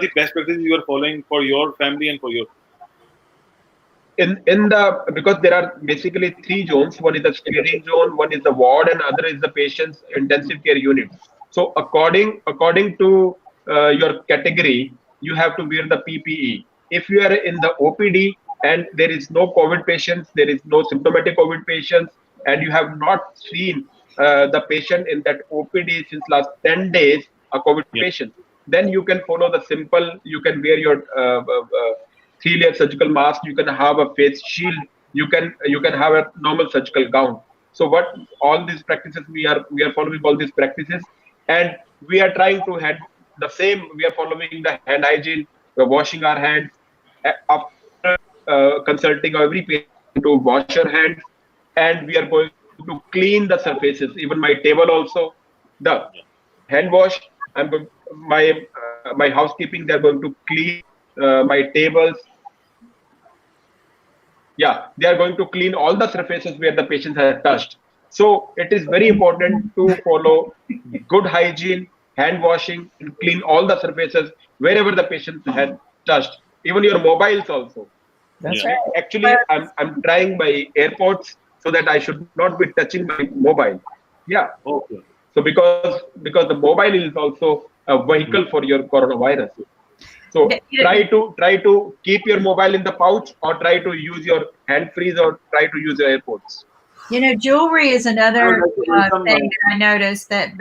the best practices you are following for your family and for your? Because there are basically three zones. One is the staging zone, one is the ward, and other is the patient's intensive care unit. So according to your category, you have to wear the PPE. If you are in the OPD and there is no COVID patients, there is no symptomatic COVID patients, and you have not seen the patient in that OPD since last 10 days, a COVID Yeah. patient, then you can follow the simple. You can wear your 3-layer surgical mask. You can have a face shield. You can have a normal surgical gown. So what all these practices we are following all these practices, and we are trying to have the same. We are following the hand hygiene. We're washing our hands after consulting every patient to wash your hands, and we are going to clean the surfaces. Even my table also, the hand wash. I'm going my housekeeping. They're going to clean my tables. Yeah, they are going to clean all the surfaces where the patients have touched. So it is very important to follow good hygiene, hand washing, and clean all the surfaces wherever the patient has touched, even your mobiles also. That's Yeah. right. Actually, I'm trying my AirPods so that I should not be touching my mobile. Yeah. Okay. So because the mobile is also a vehicle for your coronavirus. So try to keep your mobile in the pouch, or try to use your hand freeze, or try to use your AirPods. Jewelry is I another would like to welcome, thing that I noticed that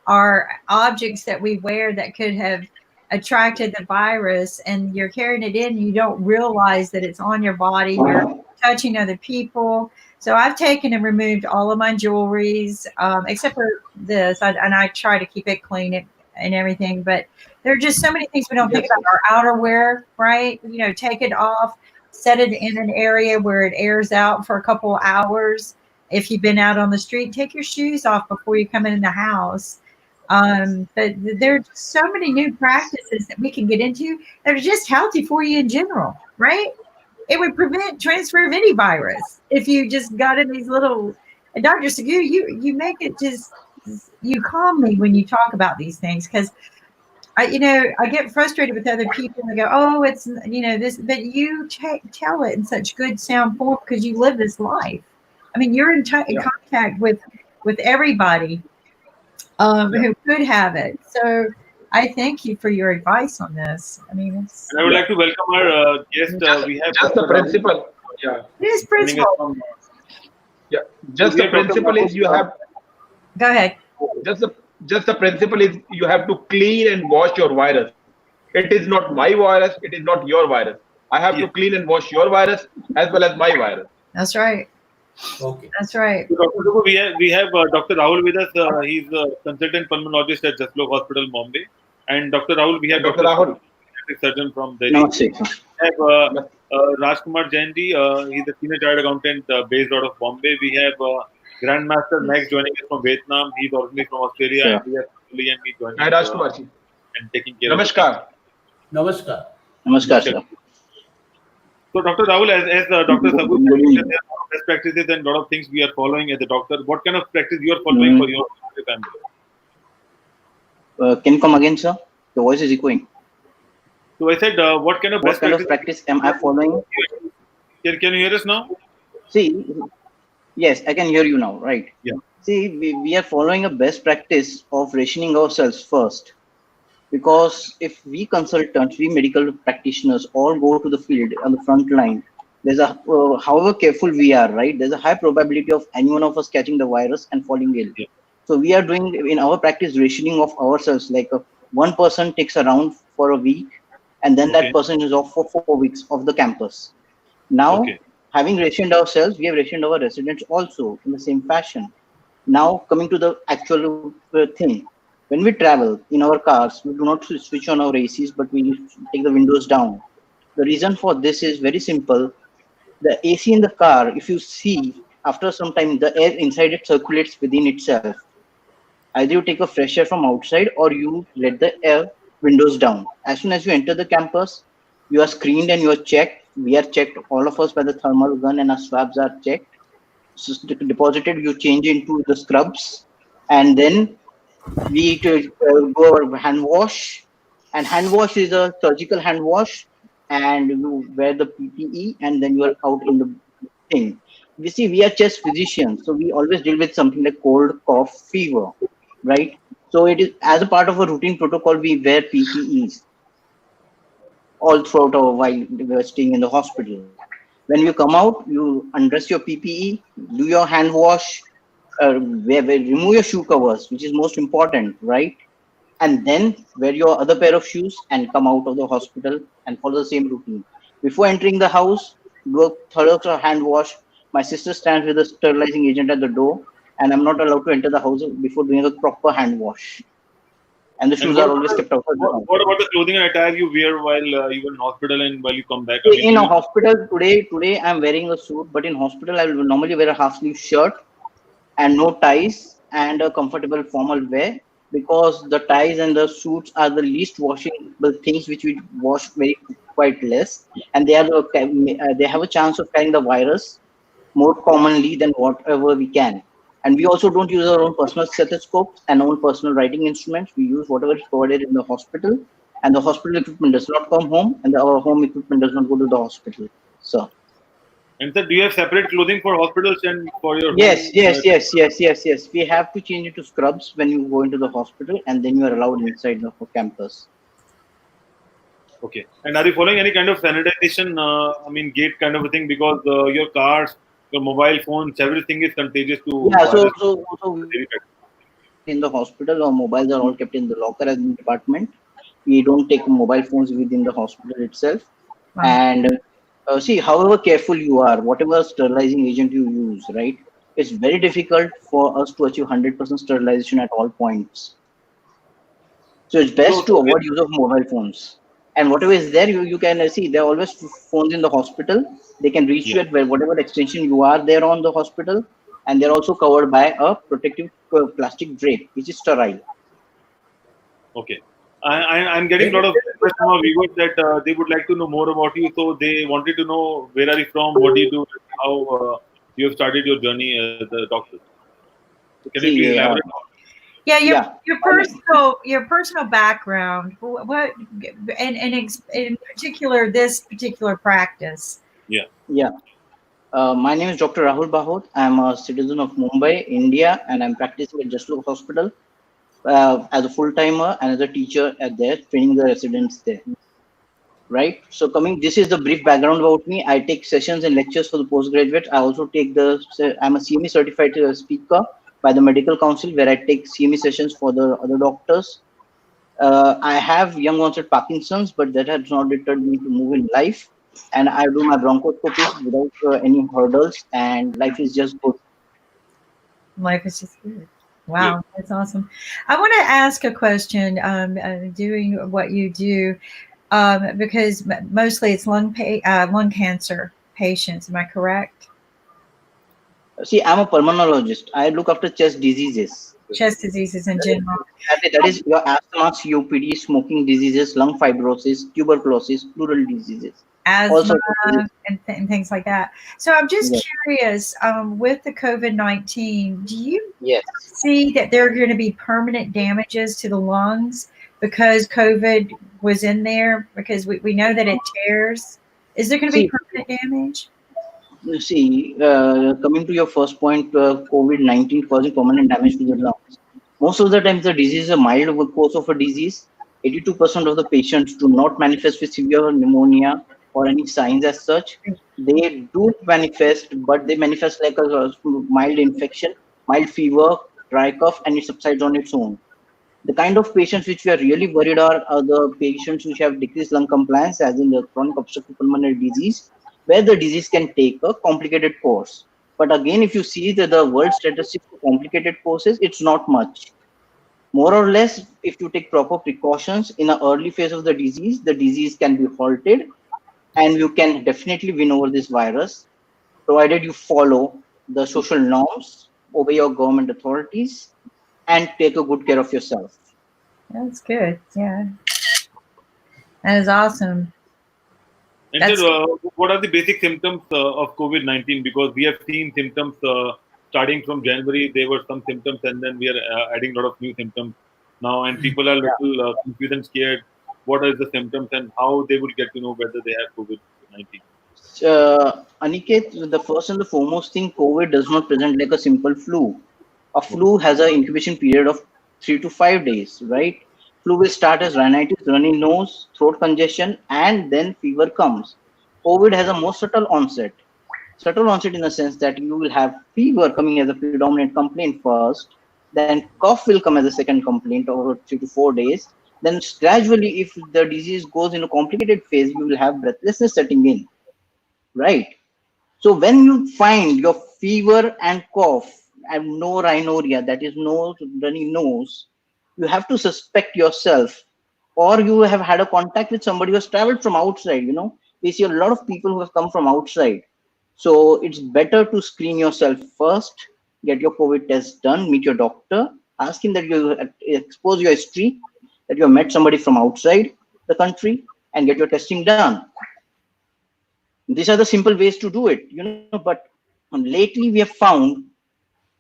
are objects that we wear that could have attracted the virus, and you're carrying it in. You don't realize that it's on your body. You're touching other people. So I've taken and removed all of my jewelries, except for this, and I try to keep it clean and everything. But there are just so many things we don't think about. Our outerwear, right? Take it off, set it in an area where it airs out for a couple of hours. If you've been out on the street, take your shoes off before you come in the house. But there are so many new practices that we can get into that are just healthy for you in general, right? It would prevent transfer of any virus if you just got in these little. And Dr. Sagu, you make it just, you calm me when you talk about these things, because I get frustrated with other people and I go, oh, it's this, but you tell it in such good sound form because you live this life. I mean, you're in contact with everybody who could have it. So I thank you for your advice on this. I mean, it's. And I would like to welcome our guest. We have Just the principle. Yeah. It is joining us principle. from, Yeah. Just the principle is you have Go ahead. just the principle is you have to clean and wash your virus. It is not my virus. It is not your virus. I have to clean and wash your virus as well as my virus. That's right. Okay. That's right. So, Dr. Sagu, we have Dr. Rahul with us. He's a consultant pulmonologist at Jaslok Hospital, Bombay. And Dr. Rahul, we have Dr. Rahul. surgeon from Delhi. Namaste. We have Raj Kumar Jain ji. He's a senior chartered accountant based out of Bombay. We have Grandmaster Max joining us from Vietnam. He's originally from Australia. Sure. And we have Lee and me joining Hi, Raj Kumar ji. and taking care Namaskar. Namaskar. Namaskar, sir. So, Dr. Rahul, as Dr. Sagu mentioned, there are best practices and a lot of things we are following as a doctor. What kind of practice you are following for your family? Can you come again, sir? The voice is echoing. So I said, what kind of What best kind of practice am I following? Can you hear us now? See, yes, I can hear you now, right? Yeah. See, we are following a best practice of rationing ourselves first. Because if we consultants, we medical practitioners all go to the field on the front line, there's a, however careful we are, right? There's a high probability of any one of us catching the virus and falling ill. Yeah. So we are doing in our practice rationing of ourselves, like one person takes around for a week, and then that person is off for 4 weeks of the campus. Now, having rationed ourselves, we have rationed our residents also in the same fashion. Now, coming to the actual thing. When we travel in our cars, we do not switch on our ACs, but we take the windows down. The reason for this is very simple. The AC in the car, if you see, after some time, the air inside it circulates within itself. Either you take a fresh air from outside or you let the air windows down. As soon as you enter the campus, you are screened and you are checked. We are checked, all of us, by the thermal gun, and our swabs are checked. So deposited, you change into the scrubs, and then we go over hand wash, And hand wash is a surgical hand wash, and you wear the PPE, and then you are out in the thing. We see we are chest physicians, so we always deal with something like cold, cough, fever, right? So it is as a part of a routine protocol, we wear PPEs all throughout our while we are staying in the hospital. When you come out, you undress your PPE, do your hand wash, remove your shoe covers, which is most important, right? And then wear your other pair of shoes and come out of the hospital and follow the same routine. Before entering the house, do a thorough hand wash. My sister stands with a sterilizing agent at the door, and I'm not allowed to enter the house before doing a proper hand wash. And the And shoes are always kept outside the house. what about the clothing and attire you wear while you were in hospital and while you come back? I So mean, in do a you, hospital today I'm wearing a suit, but in hospital I will normally wear a half sleeve shirt and no ties and a comfortable formal wear, because the ties and the suits are the least washable things which we wash very quite less, and they have a chance of carrying the virus more commonly than whatever we can. And we also don't use our own personal stethoscopes and own personal writing instruments. We use whatever is provided in the hospital, and the hospital equipment does not come home, and our home equipment does not go to the hospital. So and sir, do you have separate clothing for hospitals and for your yes, home? yes. We have to change it to scrubs when you go into the hospital, and then you are allowed inside the campus. Okay. And are you following any kind of sanitization? I mean, gate kind of a thing, because your cars, your mobile phones, everything is contagious to Yeah, virus. so in the hospital, our mobiles are all kept in the locker as in department. We don't take mobile phones within the hospital itself. Wow. And see, however careful you are, whatever sterilizing agent you use, right? It's very difficult for us to achieve 100% sterilization at all points. So it's So, best to avoid use of mobile phones. And whatever is there, you can see there are always phones in the hospital. They can reach yeah. you at whatever extension you are there on the hospital, and they're also covered by a protective plastic drape, which is sterile. Okay. I'm getting a lot of requests from our viewers that they would like to know more about you. So they wanted to know where are you from, what do you do, how you have started your journey as a doctor. So can you please See, elaborate? Yeah, yeah, your personal background, what in particular this particular practice. Yeah. yeah. My name is Dr. Rahul Bahot. I'm a citizen of Mumbai, India, and I'm practicing at Jaslok Hospital as a full timer and as a teacher at there, training the residents there. Right. So this is the brief background about me. I take sessions and lectures for the postgraduate. I also I'm a CME certified speaker by the Medical Council, where I take CME sessions for the other doctors. I have young onset Parkinson's, but that has not deterred me to move in life. And I do my bronchoscopies without any hurdles, and life is just good. Life is just good. Great. Wow, that's awesome. I want to ask a question. Doing what you do, because mostly it's lung cancer patients. Am I correct? See, I'm a pulmonologist. I look after chest diseases. Chest diseases in general. That is your asthma, COPD, smoking diseases, lung fibrosis, tuberculosis, pleural diseases. Asthma and things like that. So I'm just Yes. curious, with the COVID-19, do you Yes. see that there are going to be permanent damages to the lungs because COVID was in there? Because we know that it tears. Is there going to be See, permanent damage? coming to your first point, COVID-19 causing permanent damage to the lungs. Most of the times, the disease is a mild course of a disease. 82% of the patients do not manifest with severe pneumonia or any signs as such. They do manifest, but they manifest like a mild infection, mild fever, dry cough, and it subsides on its own. The kind of patients which we are really worried are the patients which have decreased lung compliance, as in the chronic obstructive pulmonary disease, where the disease can take a complicated course. But again, if you see the world statistics for complicated courses, it's not much. More or less, if you take proper precautions in the early phase of the disease can be halted, and you can definitely win over this virus, provided you follow the social norms, obey your government authorities, and take a good care of yourself. That's good. Yeah, that is awesome. And That's sir, what are the basic symptoms of COVID-19? Because we have seen symptoms starting from January. There were some symptoms, and then we are adding a lot of new symptoms now, and people are little confused and scared. what are the symptoms and how they would get to know whether they have COVID-19? Aniket, the first and the foremost thing, COVID does not present like a simple flu. A Okay. flu has an incubation period of 3 to 5 days, right? Flu will start as rhinitis, runny nose, throat congestion, and then fever comes. COVID has a more subtle onset. Subtle onset in the sense that you will have fever coming as a predominant complaint first, then cough will come as a second complaint over 3 to 4 days. Then gradually, if the disease goes into complicated phase, you will have breathlessness setting in, right? So when you find your fever and cough and no rhinorrhea, that is no runny nose, you have to suspect yourself, or you have had a contact with somebody who has traveled from outside. We see a lot of people who have come from outside. So it's better to screen yourself first, get your COVID test done, meet your doctor, ask him that you expose your history, that you have met somebody from outside the country, and get your testing done. These are the simple ways to do it. But lately we have found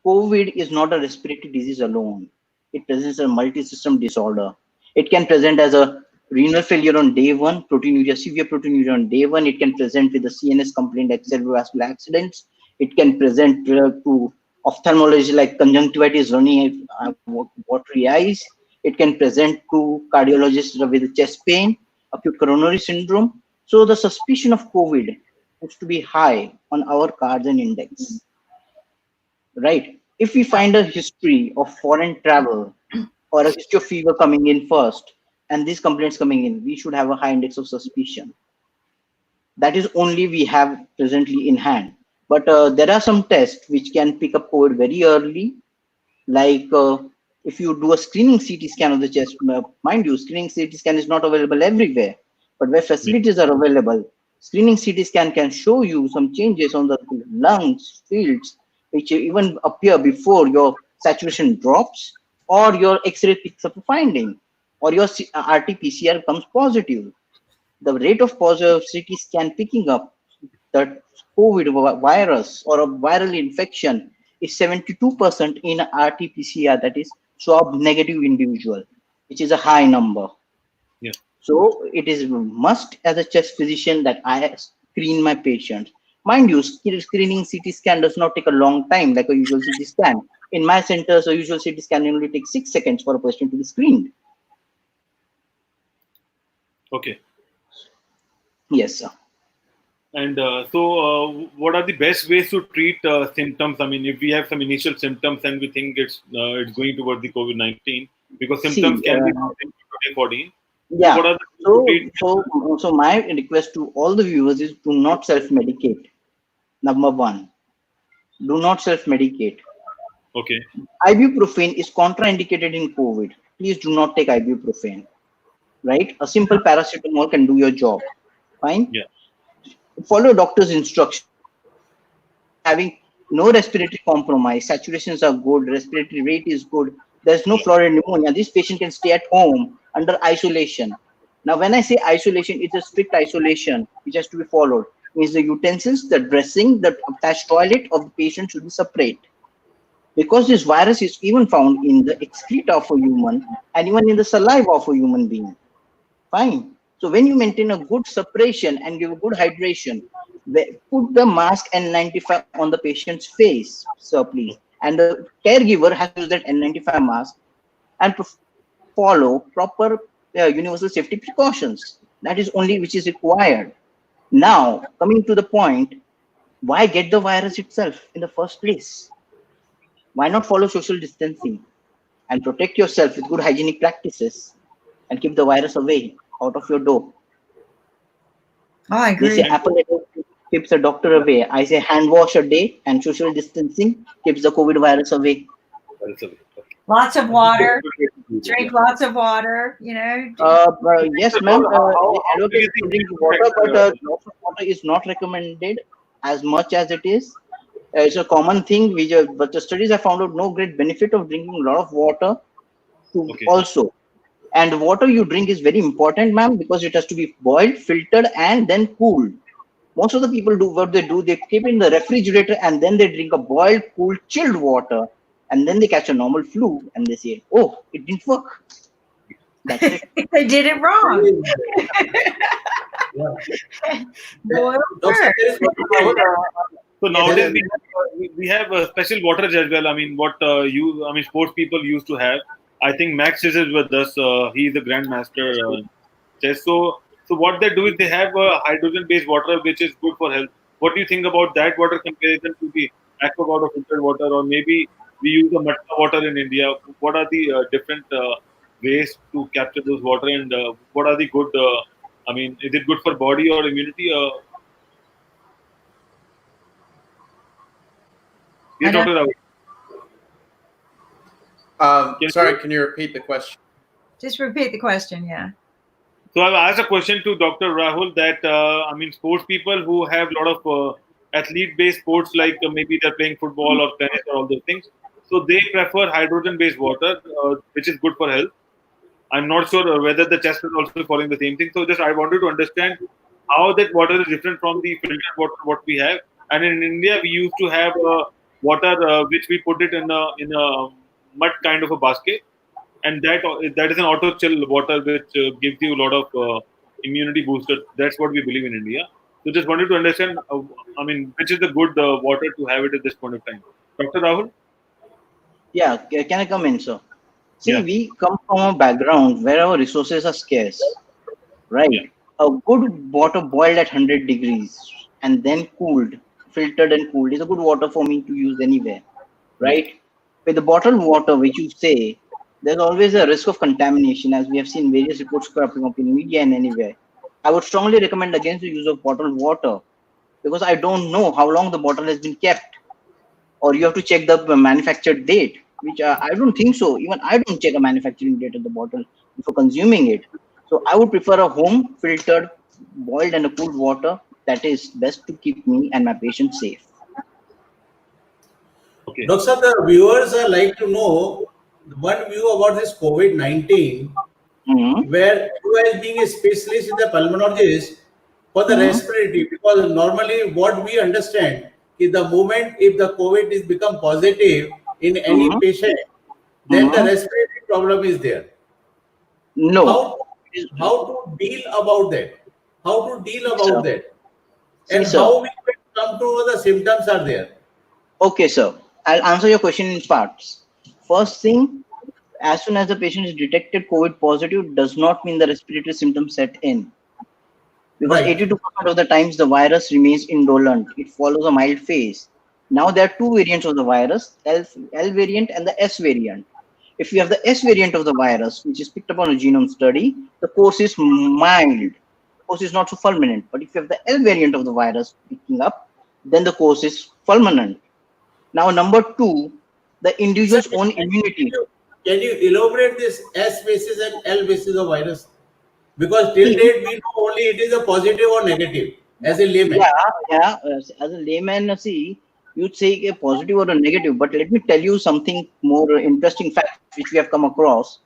COVID is not a respiratory disease alone. It presents a multi-system disorder. It can present as a renal failure on day one, proteinuria, severe proteinuria on day one. It can present with a CNS complaint like cerebrovascular accidents. It can present to ophthalmology like conjunctivitis, runny, watery eyes. It can present to cardiologists with chest pain, acute coronary syndrome. So the suspicion of COVID has to be high on our cards and index, right? If we find a history of foreign travel or a history of fever coming in first, and these complaints coming in, we should have a high index of suspicion. That is only we have presently in hand. But there are some tests which can pick up COVID very early, like if you do a screening CT scan of the chest. Mind you, screening CT scan is not available everywhere, but where facilities are available, screening CT scan can show you some changes on the lungs fields, which even appear before your saturation drops, or your X-ray picks up a finding, or your RT-PCR comes positive. The rate of positive CT scan picking up the COVID virus or a viral infection is 72% in RT-PCR, that is swab negative individual, which is a high number. Yeah. So it is must as a chest physician that I screen my patients. Mind you, screening CT scan does not take a long time like a usual CT scan. In my centers, a usual CT scan only takes 6 seconds for a patient to be screened. Okay. Yes, sir. And what are the best ways to treat symptoms? I mean, if we have some initial symptoms and we think it's going towards the COVID-19, because symptoms can be something to 14. Yeah. What are the So my request to all the viewers is do not self-medicate. Number one, do not self-medicate. Okay. Ibuprofen is contraindicated in COVID. Please do not take ibuprofen. Right? A simple paracetamol can do your job. Fine? Yeah. Follow doctor's instructions. Having no respiratory compromise, saturations are good, respiratory rate is good, there's no florid pneumonia. This patient can stay at home under isolation. Now, when I say isolation, it's a strict isolation which has to be followed. Means the utensils, the dressing, the attached toilet of the patient should be separate. Because this virus is even found in the excreta of a human and even in the saliva of a human being. Fine. So when you maintain a good separation and give a good hydration, put the mask N95 on the patient's face, sir, please. And the caregiver has to use that N95 mask and follow proper universal safety precautions. That is only which is required. Now, coming to the point, why get the virus itself in the first place? Why not follow social distancing and protect yourself with good hygienic practices and keep the virus away out of your door? I agree. They say apple a day keeps a doctor away. I say hand wash a day and social distancing keeps the COVID virus away. Lots of water. Drink lots of water. Yes, ma'am. Advocate to drink water, but lots of water is not recommended as much as it is. It's a common thing, but the studies have found out no great benefit of drinking a lot of water. Also, and water you drink is very important, ma'am, because it has to be boiled, filtered, and then cooled. Most of the people do what they do, they keep it in the refrigerator and then they drink a boiled, cooled, chilled water, and then they catch a normal flu and they say, oh, it didn't work. That's it. They did it wrong. Yeah. Boiled Doctor, bird. there is one Rahul, thing. so nowadays Yes, we have special waters as well. I mean, what sports people used to have. I think Max is with us. He is the grandmaster chess. So what they do is they have hydrogen-based water, which is good for health. What do you think about that water comparison to the aqua or filtered water, or maybe we use the matka water in India? What are the different ways to capture those water, and what are the good? Is it good for body or immunity? I Yes, don't Doctor Rahul. Can Sorry, you, can you repeat the question? just repeat the question. Yeah. so I've asked a question to Dr. Rahul that sports people who have a lot of athlete-based sports, like maybe they're playing football or tennis or all those things, so they prefer hydrogen-based water, which is good for health. I'm not sure whether the chest is also following the same thing. So just I wanted to understand how that water is different from the filtered water what we have. And in India, we used to have water which we put it in a mud kind of a basket, and that is an auto chill water which gives you a lot of immunity booster. That's what we believe in India. So just wanted to understand. Which is the good water to have it at this point of time, Dr. Rahul? Yeah, can I come in, sir? See, Yeah, we come from a background where our resources are scarce, yeah, right? A good water boiled at 100 degrees and then cooled, filtered and cooled is a good water for me to use anywhere, yeah. right? With the bottled water, which you say, there's always a risk of contamination, as we have seen various reports cropping up in media and anywhere. I would strongly recommend against the use of bottled water because I don't know how long the bottle has been kept, or you have to check the manufactured date, which I don't think so. Even I don't check a manufacturing date of the bottle before consuming it. So I would prefer a home filtered, boiled and a cooled water. That is best to keep me and my patient safe. Okay. Doctor, the viewers are like to know one view about this COVID-19, Mm-hmm. where you as being a specialist in the pulmonologist for the Mm-hmm. respiratory, because normally what we understand is the moment if the COVID is become positive in any Mm-hmm. patient, then the Mm-hmm. respiratory problem is there. No. How how to deal about that? How to deal See, about sir. that? See, And sir. how we can come to know the symptoms are there? Okay, sir. I'll answer your question in parts. First thing, as soon as the patient is detected COVID positive, does not mean the respiratory symptoms set in. Because Right. 82% of the times the virus remains indolent. It follows a mild phase. Now there are two variants of the virus, L variant and the S variant. If you have the S variant of the virus, which is picked up on a genome study, the course is mild. Course is not so fulminant. But if you have the L variant of the virus picking up, then the course is fulminant. Now, number two, the Sir, individual's own immunity. can you elaborate this S basis and L basis of virus? Because till See, date we know only it is a positive or negative as a layman. yeah. As a layman, see, you'd say a positive or a negative, but let me tell you something more interesting fact which we have come across.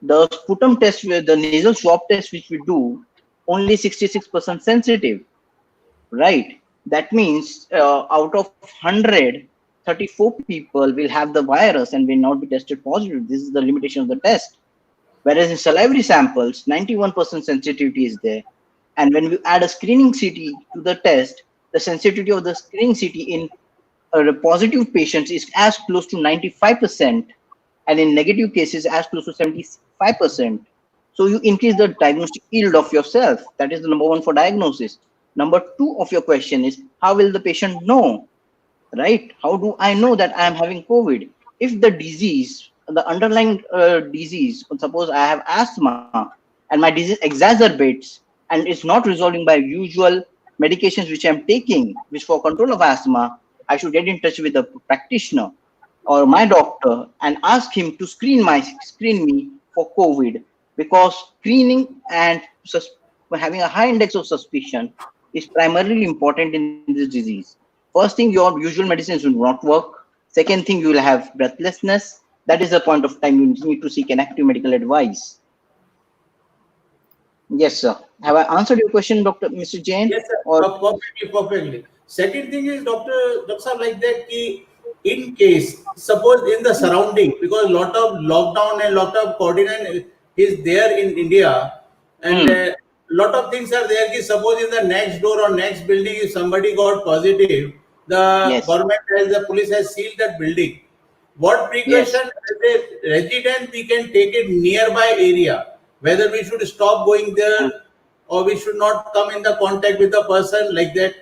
The sputum test, the nasal swab test which we do, only 66% sensitive, right? That means out of 100, 34 people will have the virus and will not be tested positive. This is the limitation of the test. Whereas in salivary samples, 91% sensitivity is there. And when we add a screening CT to the test, the sensitivity of the screening CT in positive patients is as close to 95%, and in negative cases, as close to 75%. So you increase the diagnostic yield of yourself. That is the number one for diagnosis. Number two of your question is, how will the patient know? Right? How do I know that I am having COVID? If the disease, the underlying disease, suppose I have asthma and my disease exacerbates and it's not resolving by usual medications which I'm taking, which for control of asthma, I should get in touch with a practitioner or my doctor and ask him to screen me for COVID, because screening and having a high index of suspicion is primarily important in this disease. First thing, your usual medicines will not work. Second thing, you will have breathlessness. That is the point of time you need to seek an active medical advice. Yes, sir. Have I answered your question, Dr. Mr. Jain? Yes, sir. Or Perfectly, perfectly. Second thing is, doctor, like that, in case, suppose in the surrounding, because lot of lockdown and lot of coordinate is there in India, and lot of things are there. Ki suppose in the next door or next building, if somebody got positive, the Yes. government has, the police has sealed that building. What Yes. precaution as a resident we can take it nearby area? Whether we should stop going there or we should not come in the contact with the person like that.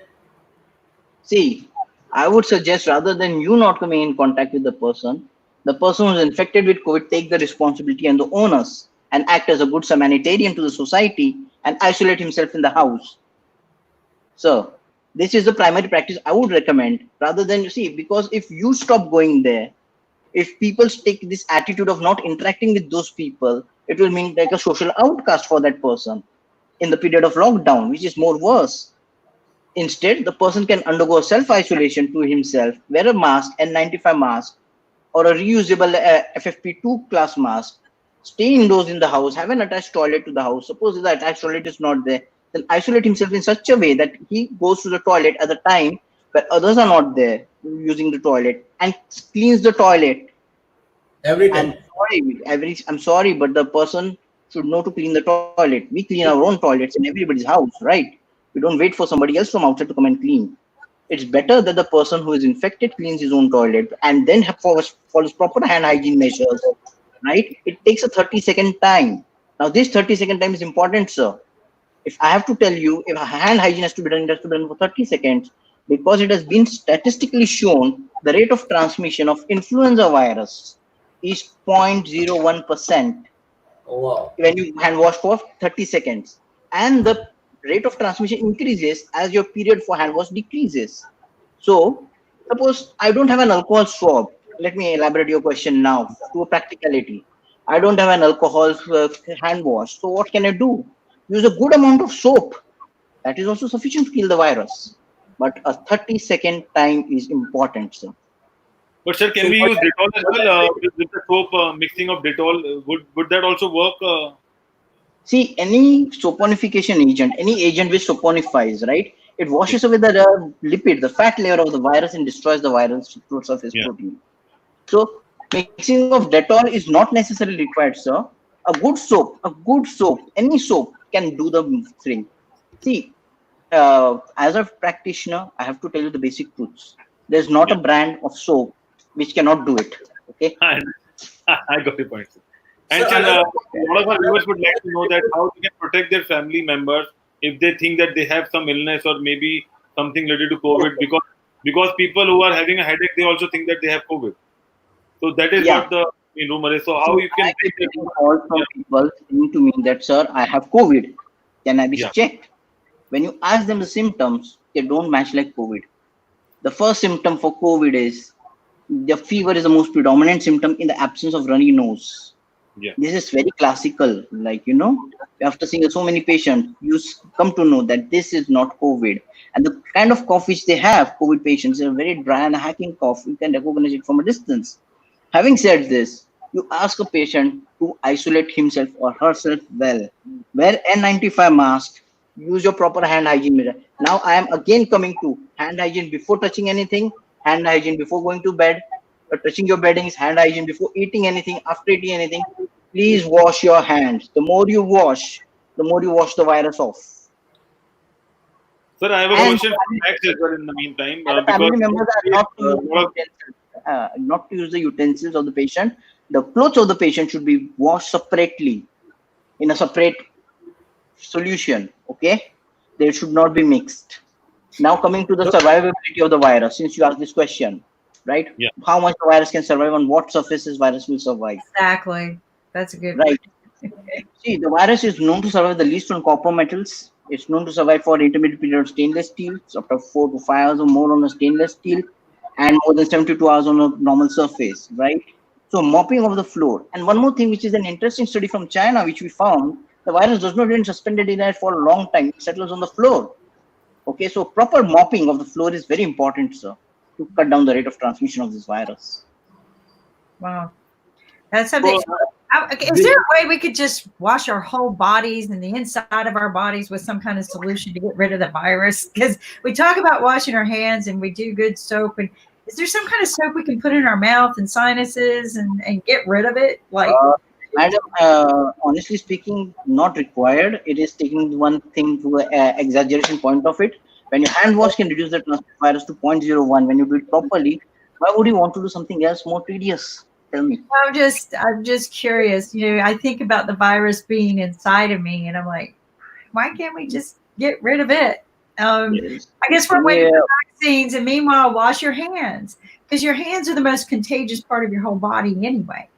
See, I would suggest rather than you not coming in contact with the person who's infected with COVID take the responsibility and the onus and act as a good Samaritan to the society and isolate himself in the house. So this is the primary practice I would recommend rather than, you see, because if you stop going there, if people take this attitude of not interacting with those people, it will mean like a social outcast for that person in the period of lockdown, which is more worse. Instead, the person can undergo self-isolation to himself, wear a mask, N95 mask, or a reusable FFP2 class mask, stay indoors in the house, have an attached toilet to the house. Suppose the attached toilet is not there, then isolate himself in such a way that he goes to the toilet at the time where others are not there using the toilet and cleans the toilet. Every time. I'm sorry, but the person should know to clean the toilet. We clean our own toilets in everybody's house, right? We don't wait for somebody else from outside to come and clean. It's better that the person who is infected cleans his own toilet and then follows proper hand hygiene measures, right? It takes a 30-second time. Now, this 30-second time is important, sir. If I have to tell you, if hand hygiene has to be done, it has to be done for 30 seconds because it has been statistically shown the rate of transmission of influenza virus is 0.01% Oh, wow. when you hand wash for 30 seconds. And the rate of transmission increases as your period for hand wash decreases. So, suppose I don't have an alcohol swab. Let me elaborate your question now to a practicality. I don't have an alcohol hand wash. So, what can I do? Use a good amount of soap. That is also sufficient to kill the virus. But a 30-second time is important, sir. But sir, can we use Dettol as well with the soap mixing of Dettol? Would that also work? See, any saponification agent, any agent which saponifies, right? It washes away the lipid, the fat layer of the virus and destroys the virus surface protein. So, mixing of Dettol is not necessarily required, sir. A good soap, any soap can do the thing. See, as a practitioner, I have to tell you the basic truths. There's not a brand of soap which cannot do it. Okay. I got your point, sir. And So, sir, another- a lot of our viewers would like to know that how they can protect their family members if they think that they have some illness or maybe something related to COVID, because people who are having a headache, they also think that they have COVID. So that is what the rumor is. So how you can all from people saying to me that, sir, I have COVID. Can I be checked? When you ask them the symptoms, they don't match like COVID. The first symptom for COVID is the fever is the most predominant symptom in the absence of runny nose. This is very classical. Like, after seeing so many patients, you come to know that this is not COVID. And the kind of cough which they have, COVID patients, is a very dry and hacking cough. You can recognize it from a distance. Having said this, you ask a patient to isolate himself or herself well. Wear N95 mask. Use your proper hand hygiene measure. Now I am again coming to hand hygiene before touching anything, hand hygiene before going to bed, touching your beddings, hand hygiene before eating anything, after eating anything. Please wash your hands. The more you wash the virus off. Sir, I have a question for Max as well in the meantime. Family members are not to use the utensils of the patient. The clothes of the patient should be washed separately in a separate solution. Okay, they should not be mixed. Now coming to the survivability of the virus, since you asked this question, right? Yeah. How much the virus can survive on what surfaces virus will survive? Exactly. That's a good right. See, the virus is known to survive the least on copper metals. It's known to survive for intermediate period of stainless steel, so up to 4 to 5 hours or more on a stainless steel, and more than 72 hours on a normal surface, right? So mopping of the floor. And one more thing, which is an interesting study from China, which we found, the virus does not remain suspended in air for a long time. It settles on the floor. Okay, so proper mopping of the floor is very important, sir, to cut down the rate of transmission of this virus. Wow. That's something. Is there a way we could just wash our whole bodies and the inside of our bodies with some kind of solution to get rid of the virus? Because we talk about washing our hands and we do good soap. And is there some kind of soap we can put in our mouth and sinuses and get rid of it? Like, Madam, honestly speaking, not required. It is taking one thing to exaggeration point of it. When your hand wash can reduce the transmission virus to 0.01, when you do it properly, why would you want to do something else more tedious? Tell me. I'm just curious. I think about the virus being inside of me, and I'm like, why can't we just get rid of it? Yes. I guess we're waiting Yeah, for vaccines, and meanwhile, wash your hands, because your hands are the most contagious part of your whole body anyway,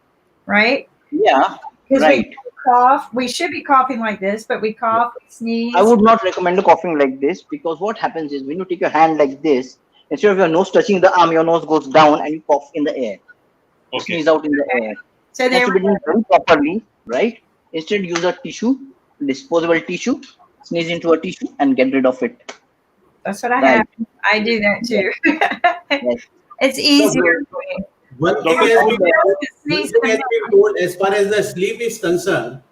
right? yeah, Because we right. cough, we should be coughing like this, but we cough, we I sneeze. would not recommend coughing like this because what happens is when you take your hand like this, instead of your nose touching the arm, your nose goes down and you cough in the air. You Okay. sneeze out in the air. So It has there to we be done go. very properly, right? Instead, use a tissue, disposable tissue, sneeze into a tissue and get rid of it. That's what I have. Right. I do that Yes. too. Yes. It's So easier for me. one thing Dr. has Rahul, been one Sneeze thing comes has out. been told as far as the sleep is concerned.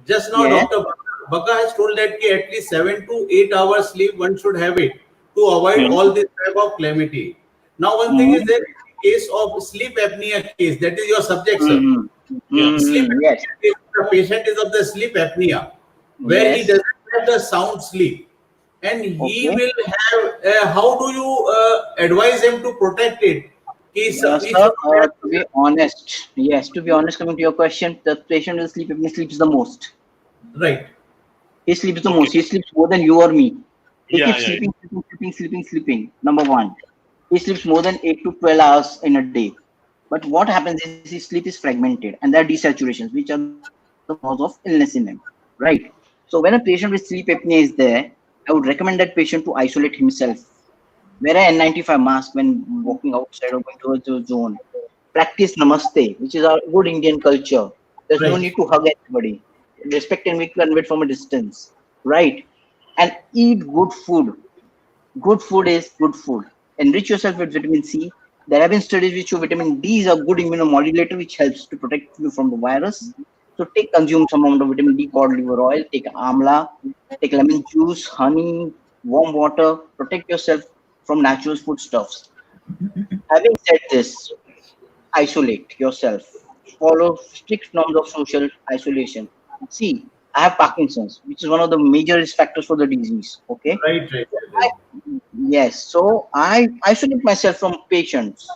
Just now, Yeah. Dr. Baka has told that ki at least 7 to 8 hours sleep one should have it to avoid Mhm. all this type of calamity. Now, one thing is Mhm. there is a case of sleep apnea case. That is your subject, sir. Mhm. yeah. Sleep Mhm. Yes. apnea case, the patient is of the sleep apnea, where he Yes. doesn't have the sound sleep. And he Okay. will have, how do you advise him to protect it? He Sir, should not have, to be honest, yes, to be honest, coming to your question, the patient with sleep apnea sleeps the most. right. He sleeps the Okay. most. He sleeps more than you or me. He Yeah, keeps yeah. sleeping. Number one, he sleeps more than 8 to 12 hours in a day. But what happens is his sleep is fragmented, and there are desaturations, which are the cause of illness in him. Right. So when a patient with sleep apnea is there, I would recommend that patient to isolate himself. Wear a N95 mask when walking outside or going towards your zone. Practice namaste, which is our good Indian culture. There's no Right. need to hug anybody. Respect and be conveyed from a distance, right? And eat good food. Good food is good food. Enrich yourself with vitamin C. There have been studies which show vitamin D is a good immunomodulator which helps to protect you from the virus. So consume some amount of vitamin D, cod liver oil, take amla, take lemon juice, honey, warm water. Protect yourself from natural foodstuffs. Having said this, isolate yourself. Follow strict norms of social isolation. See, I have Parkinson's, which is one of the major risk factors for the disease. Okay. Right, right, I, right. yes, so I isolate myself from patients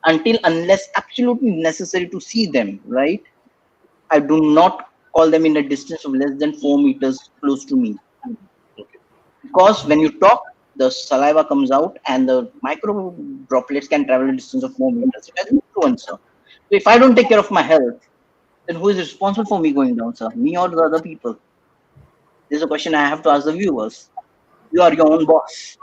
until unless absolutely necessary to see them, right? I do not call them in a distance of less than 4 meters close to me. Okay. Because when you talk, the saliva comes out and the micro droplets can travel a distance of 4 meters. It has influence, sir. So if I don't take care of my health, then who is responsible for me going down, sir? Me or the other people? This is a question I have to ask the viewers. You are your own boss.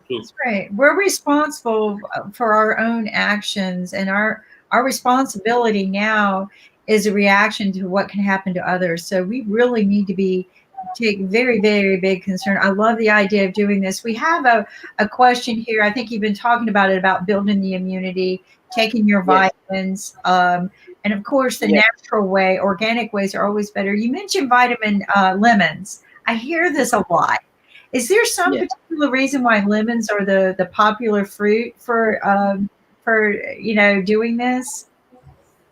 True. That's right. We're responsible for our own actions, and our responsibility now is a reaction to what can happen to others. So we really need to be take very, very big concern. I love the idea of doing this. We have a question here. I think you've been talking about it, about building the immunity, taking your Yes, vitamins, and of course the yes, natural way. Organic ways are always better. You mentioned vitamin lemons. I hear this a lot. Is there some yes. particular reason why lemons are the popular fruit for doing this?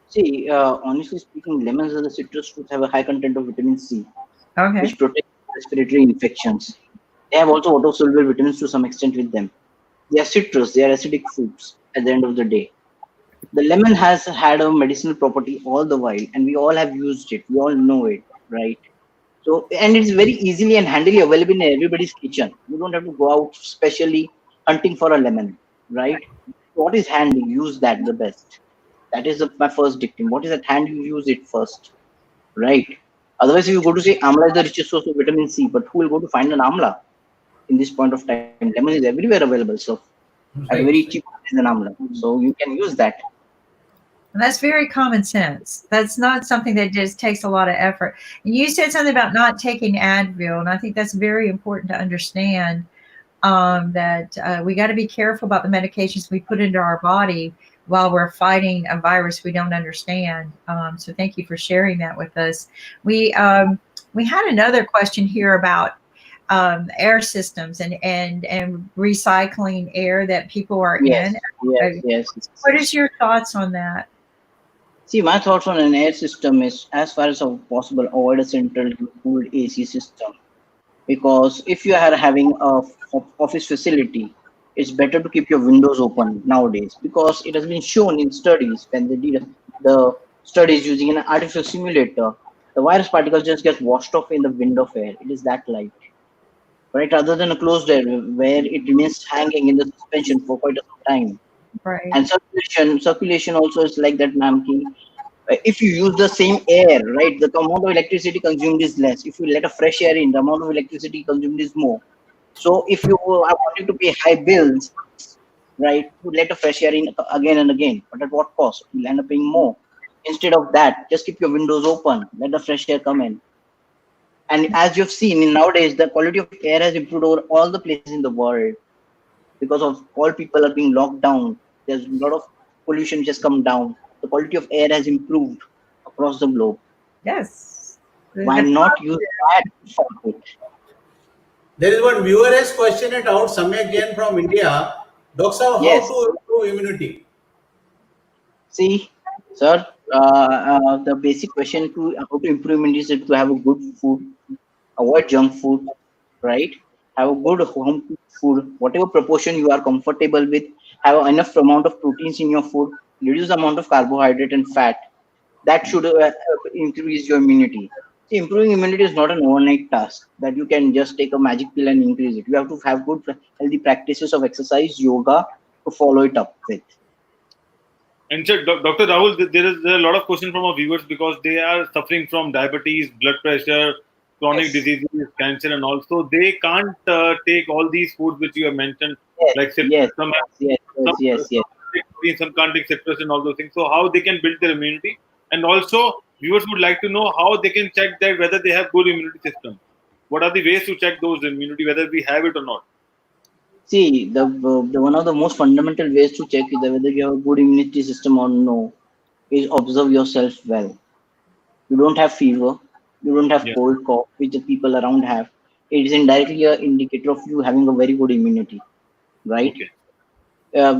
See, honestly speaking, lemons are the citrus fruits have a high content of vitamin C, Okay. which protects respiratory infections. They have also water-soluble vitamins to some extent with them. They are citrus, they are acidic fruits at the end of the day. The lemon has had a medicinal property all the while, and we all have used it. We all know it, right? So, and it's very easily and handily available in everybody's kitchen. You don't have to go out specially hunting for a lemon, right? What is handy? Use that the best. That is my first dictum. What is at hand? You use it first, right? Otherwise, if you go to say amla is the richest source of vitamin C, but who will go to find an amla in this point of time? Lemon is everywhere available, so at a very Right. cheap price than amla. So you can use that. And that's very common sense. That's not something that just takes a lot of effort. And you said something about not taking Advil, and I think that's very important to understand. That we got to be careful about the medications we put into our body while we're fighting a virus we don't understand. So thank you for sharing that with us. We had another question here about air systems and recycling air that people are in. Yes, yes, Uh, yes. what is your thoughts on that? See, my thoughts on an air system is, as far as possible, avoid a central cooled AC system. Because if you are having a office facility, it's better to keep your windows open nowadays, because it has been shown in studies when they did the studies using an artificial simulator, the virus particles just get washed off in the wind of air. It is that light, right? Rather than a closed air where it remains hanging in the suspension for quite some time. Right. And circulation also is like that, ma'am. If you use the same air, right, the amount of electricity consumed is less. If you let a fresh air in, the amount of electricity consumed is more. So if you are wanting to pay high bills, right, you let a fresh air in again and again. But at what cost? You'll end up paying more. Instead of that, just keep your windows open, let the fresh air come in. And as you've seen in nowadays, the quality of air has improved over all the places in the world because of all people are being locked down. There's a lot of pollution which has come down. The quality of air has improved across the globe. Yes. Why not use that for it? There is one viewer has question it out, Samyak Jain from India. Doctor, Sahab, how Yes. to improve immunity? See, sir, the basic question to how to improve immunity is to have a good food, avoid junk food, right? Have a good home cooked food, whatever proportion you are comfortable with. Have enough amount of proteins in your food. Reduce the amount of carbohydrate and fat. That should increase your immunity. See, improving immunity is not an overnight task that you can just take a magic pill and increase it. You have to have good, healthy practices of exercise, yoga to follow it up with. And so, Dr. Rahul, there are a lot of questions from our viewers because they are suffering from diabetes, blood pressure, chronic Yes. diseases, cancer, and also they can't take all these foods which you have mentioned, Yes, like yes, some yes, some, yes, yes. some can't take citrus and all those things. So how they can build their immunity, and also viewers would like to know how they can check that whether they have good immunity system. What are the ways to check those immunity whether we have it or not? See, the one of the most fundamental ways to check is whether you have a good immunity system or no is observe yourself well. You don't have fever, you don't have Yeah. cold cough, which the people around have. It is indirectly an indicator of you having a very good immunity, right? Okay.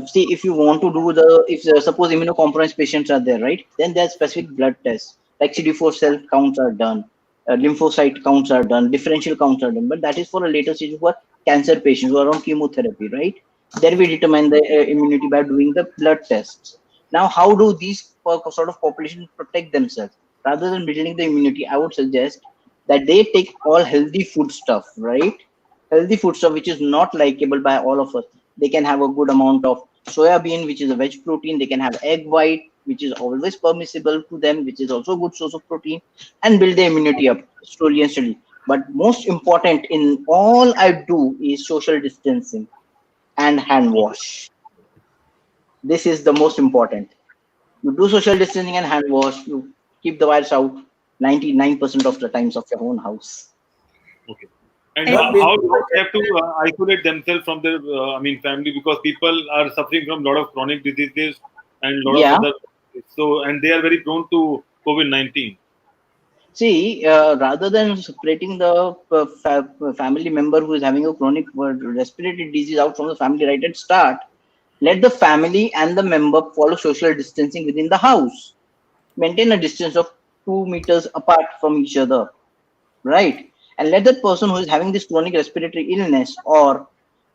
See, if you want to do if suppose immunocompromised patients are there, right, then there are specific blood tests like CD4 cell counts are done, lymphocyte counts are done, differential counts are done, but that is for a later stage for cancer patients who are on chemotherapy, right? There we determine the immunity by doing the blood tests. Now, how do these sort of populations protect themselves? Rather than building the immunity, I would suggest that they take all healthy food stuff, right? Healthy food stuff which is not likable by all of us. They can have a good amount of soya bean, which is a veg protein. They can have egg white, which is always permissible to them, which is also a good source of protein, and build their immunity up slowly and steadily. But most important in all I do is social distancing and hand wash. This is the most important. You do social distancing and hand wash, you keep the virus out 99% of the times of your own house. Okay. And And- how do they have to isolate themselves from their, family because people are suffering from a lot of chronic diseases and a lot of Yeah. other. So, and they are very prone to COVID-19. See, rather than separating the family member who is having a chronic respiratory disease out from the family right at start, let the family and the member follow social distancing within the house. Maintain a distance of 2 meters apart from each other, right? And let that person who is having this chronic respiratory illness or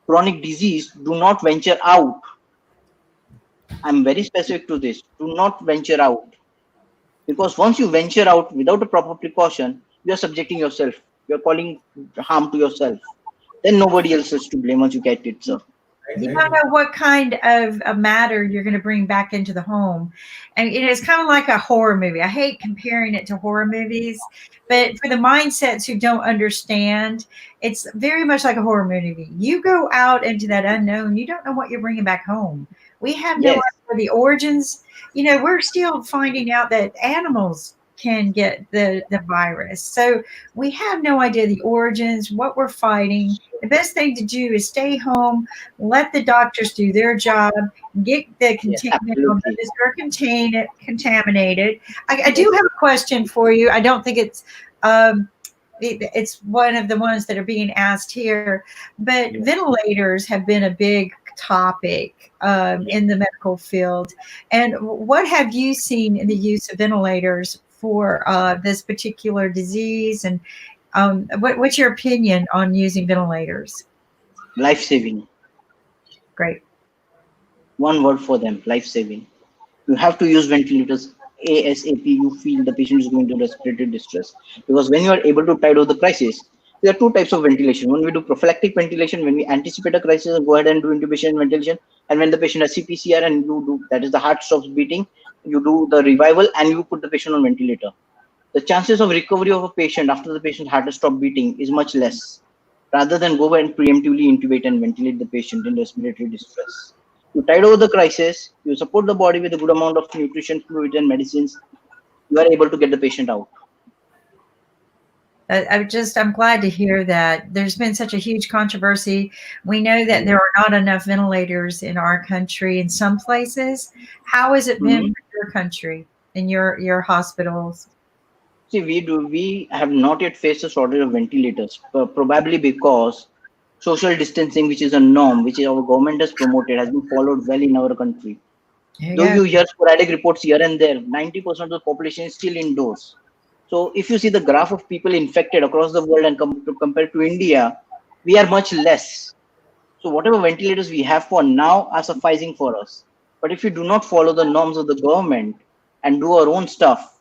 chronic disease do not venture out. I'm very specific to this. Do not venture out. Because once you venture out without a proper precaution, you're subjecting yourself. You're calling harm to yourself. Then nobody else is to blame once you get it, sir. You don't know what kind of a matter you're going to bring back into the home. And it's kind of like a horror movie. I hate comparing it to horror movies, but for the mindsets who don't understand, it's very much like a horror movie. You go out into that unknown, you don't know what you're bringing back home. We have no Yes. idea the origins. We're still finding out that animals can get the virus. So we have no idea the origins, what we're fighting. The best thing to do is stay home, let the doctors do their job, get the Absolutely. contaminated. I do have a question for you. I don't think it's one of the ones that are being asked here, but ventilators have been a big topic in the medical field. And what have you seen in the use of ventilators for this particular disease? And what's your opinion on using ventilators? Life-saving. Great. One word for them, life-saving. You have to use ventilators ASAP. You feel the patient is going to respiratory distress, because when you are able to tide over the crisis, there are two types of ventilation. When we do prophylactic ventilation, when we anticipate a crisis, go ahead and do intubation and ventilation. And when the patient has CPCR and you do, that is the heart stops beating, you do the revival and you put the patient on ventilator. The chances of recovery of a patient after the patient's heart has stopped beating is much less, rather than go and preemptively intubate and ventilate the patient in respiratory distress. You tide over the crisis, you support the body with a good amount of nutrition, fluid, and medicines, you are able to get the patient out. I'm glad to hear that. There's been such a huge controversy. We know that there are not enough ventilators in our country in some places. How has it been for your country, in your hospitals? See, we have not yet faced a shortage of ventilators, probably because social distancing, which is a norm, which our government has promoted, has been followed well in our country. Though you hear sporadic reports here and there, 90% of the population is still indoors. So if you see the graph of people infected across the world and compared to India, we are much less. So whatever ventilators we have for now are sufficing for us. But if we do not follow the norms of the government and do our own stuff,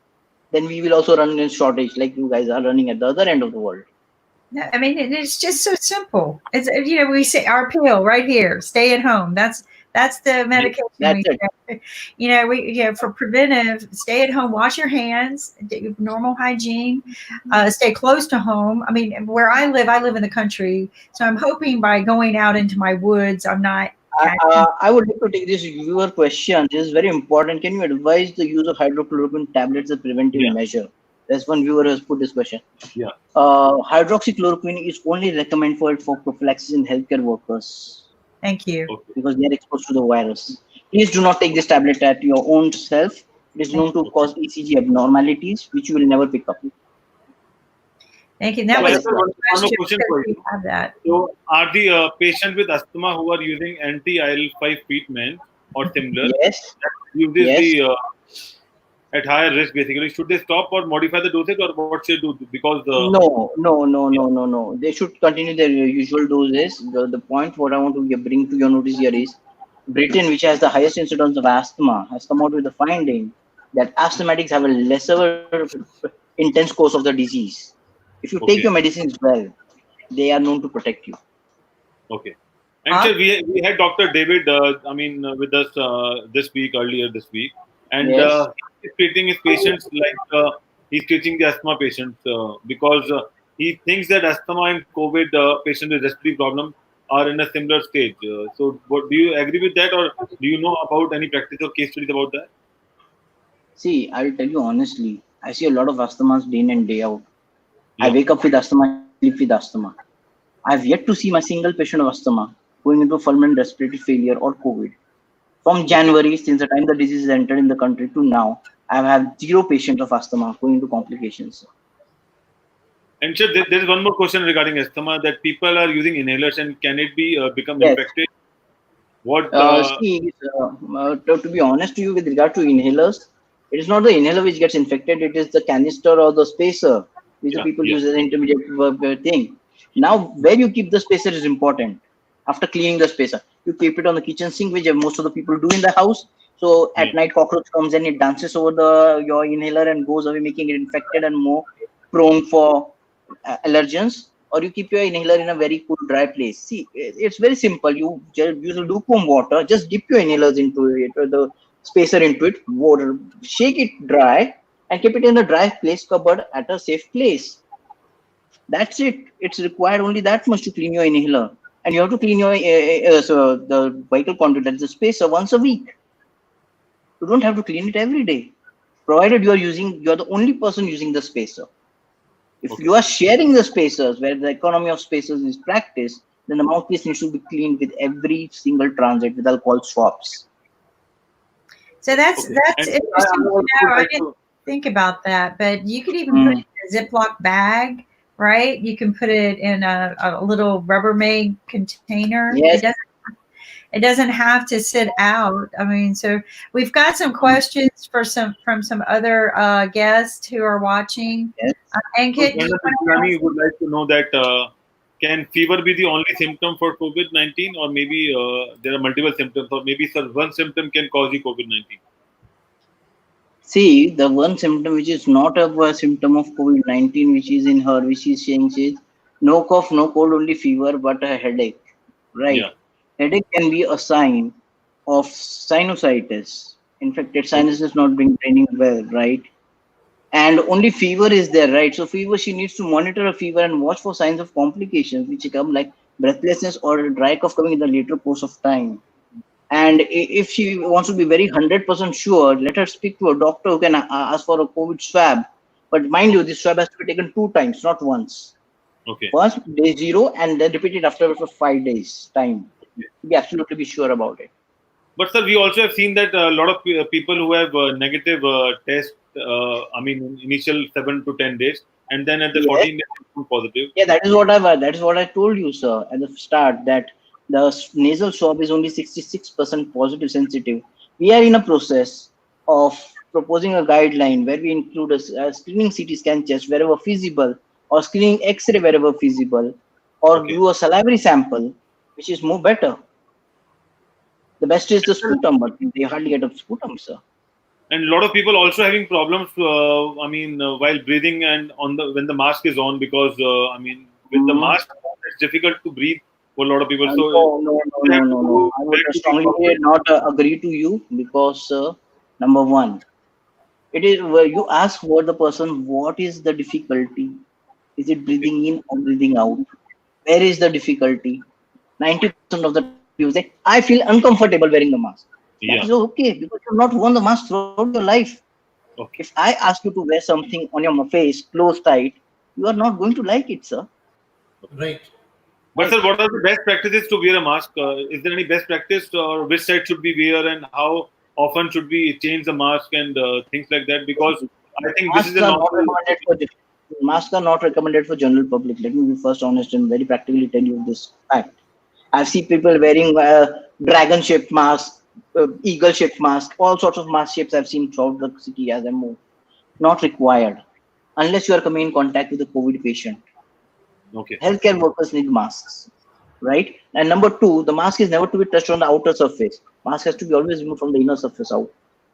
then we will also run in shortage, like you guys are running at the other end of the world. I mean, it's just so simple. It's, we say our pill right here, stay at home. That's the medication. For preventive, stay at home, wash your hands, normal hygiene, stay close to home. I mean, where I live in the country, so I'm hoping by going out into my woods, I'm not. I would like to take this viewer question. This is very important. Can you advise the use of hydrochloroquine tablets as a preventive measure? There's one viewer who has put this question. Yeah. Hydroxychloroquine is only recommended for prophylaxis in healthcare workers. Thank you. Because they are exposed to the virus. Please do not take this tablet at your own self. It is known to cause ECG abnormalities, which you will never pick up. Thank you. That was one more question for you. Have that. So, are the patients with asthma who are using anti-IL-5 treatment or similar, use the at higher risk basically, should they stop or modify the dosage, or what should they do? Because no. They should continue their usual doses. The point what I want to bring to your notice here is Britain, which has the highest incidence of asthma, has come out with the finding that asthmatics have a lesser intense course of the disease. If you take your medicines well, they are known to protect you. Okay. And sir, we had Dr. David, with us earlier this week, and he's treating his patients like he's treating the asthma patients because he thinks that asthma and COVID patients with respiratory problem are in a similar stage. So, do you agree with that, or do you know about any practice or case studies about that? See, I'll tell you honestly, I see a lot of asthmas day in and day out. I wake up with asthma, sleep with asthma. I've yet to see my single patient of asthma going into fulminant respiratory failure or COVID. From January, since the time the disease has entered in the country to now, I've had 0 patients of asthma going into complications. And sir, there is one more question regarding asthma, that people are using inhalers, and can it be become infected? What? To be honest to you, with regard to inhalers, it is not the inhaler which gets infected; it is the canister or the spacer which the people use as an intermediate thing. Now, where you keep the spacer is important. After cleaning the spacer, you keep it on the kitchen sink, which most of the people do in the house. So at night, cockroach comes and it dances over your inhaler and goes away, making it infected and more prone for allergens. Or you keep your inhaler in a very cool, dry place. See, it's very simple. You just use lukewarm water, just dip your inhalers into it, or the spacer into it, water, shake it dry, and keep it in a dry place, cupboard at a safe place. That's it. It's required only that much to clean your inhaler. And you have to clean your the vital conduit, that's the spacer, once a week. You don't have to clean it every day, provided you're the only person using the spacer. If you are sharing the spacers, where the economy of spacers is practiced, then the mouthpiece needs to be cleaned with every single transit with alcohol swabs. So that's interesting to know. I didn't think about that, but you could even put it in a Ziploc bag, right? You can put it in a little Rubbermaid container. Yes. It doesn't have to sit out. I mean, so we've got some questions from some other guests who are watching. Yes. And So, Kit, do you Brenda want Tigrani to would like to know that can fever be the only symptom for COVID-19, or maybe there are multiple symptoms, or maybe sir, one symptom can cause you COVID-19? See, the one symptom which is not a symptom of COVID-19, which is in her, which is saying is no cough, no cold, only fever, but a headache. Right? Yeah. Headache can be a sign of sinusitis. Infected Okay. sinus is not being draining well, right? And only fever is there, right? So fever, she needs to monitor a fever and watch for signs of complications, which come like breathlessness or dry cough coming in the later course of time. And if she wants to be very 100% sure, let her speak to a doctor who can ask for a COVID swab. But mind you, this swab has to be taken 2 times, not once. Okay. First, day 0, and then repeat it after for 5 days time. Be absolutely be sure about it. But sir, we also have seen that a lot of people who have negative test, I mean, initial 7 to 10 days, and then at the Yes. 14 days, become positive. Yeah, that is what I told you, sir, at the start, that the nasal swab is only 66% positive sensitive. We are in a process of proposing a guideline where we include a screening CT scan test wherever feasible, or screening X-ray wherever feasible, or Okay. do a salivary sample, which is more better. The best is the sputum, but they hardly get a sputum, sir. And a lot of people also having problems. I mean, while breathing and on the when the mask is on, because I mean, with the Mhm. mask, it's difficult to breathe for a lot of people. So No, they have no, to no, no. go I would back to the strongly corporate. not agree to you because, number one, it is where you ask what the person, what is the difficulty? Is it breathing in or breathing out? Where is the difficulty? 90% of the time people say, I feel uncomfortable wearing the mask. That Yeah. is okay because you've not worn the mask throughout your life. If Okay. I ask you to wear something on your face close tight, you are not going to like it, sir. Right. But sir, Right. what are the best practices to wear a mask? Is there any best practice, or which side should we wear, and how often should we change the mask and things like that? Because I think this is Masks a are not normal. recommended for masks are not recommended for general public. Let me be first honest and very practically tell you this fact. I've seen people wearing dragon-shaped mask, eagle-shaped mask, all sorts of mask shapes I've seen throughout the city as I move. Not required unless you are coming in contact with a COVID patient. Okay. Healthcare workers need masks, right? And number two, the mask is never to be touched on the outer surface. Mask has to be always removed from the inner surface out.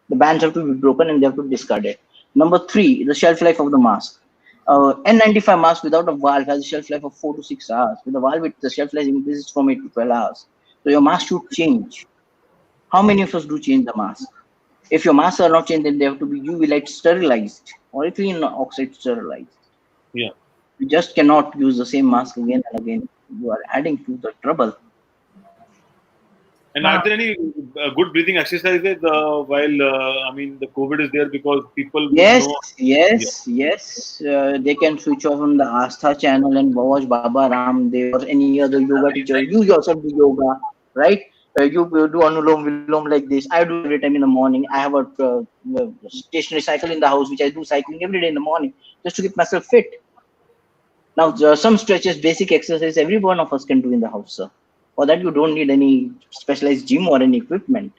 The bands have to be broken and they have to be discarded. Number three, the shelf life of the mask. N95 mask without a valve has a shelf life of 4 to 6 hours. With a valve, the shelf life increases from 8 to 12 hours. So your mask should change. How many of us do change the mask? If your masks are not changed, then they have to be UV light sterilized or ethylene oxide sterilized. Yeah. You just cannot use the same mask again and again. You are adding to the trouble. And Wow. are there any good breathing exercises while I mean the COVID is there, because people would Yes, know? Yeah. yes, yes. They can switch off on the Astha channel and watch Baba Ramdev or any other yoga teacher. You yourself do yoga, right? You do Anulom Vilom like this. I do it every time in the morning. I have a stationary cycle in the house, which I do cycling every day in the morning just to keep myself fit. Now, some stretches, basic exercise, every one of us can do in the house, sir. For that, you don't need any specialized gym or any equipment.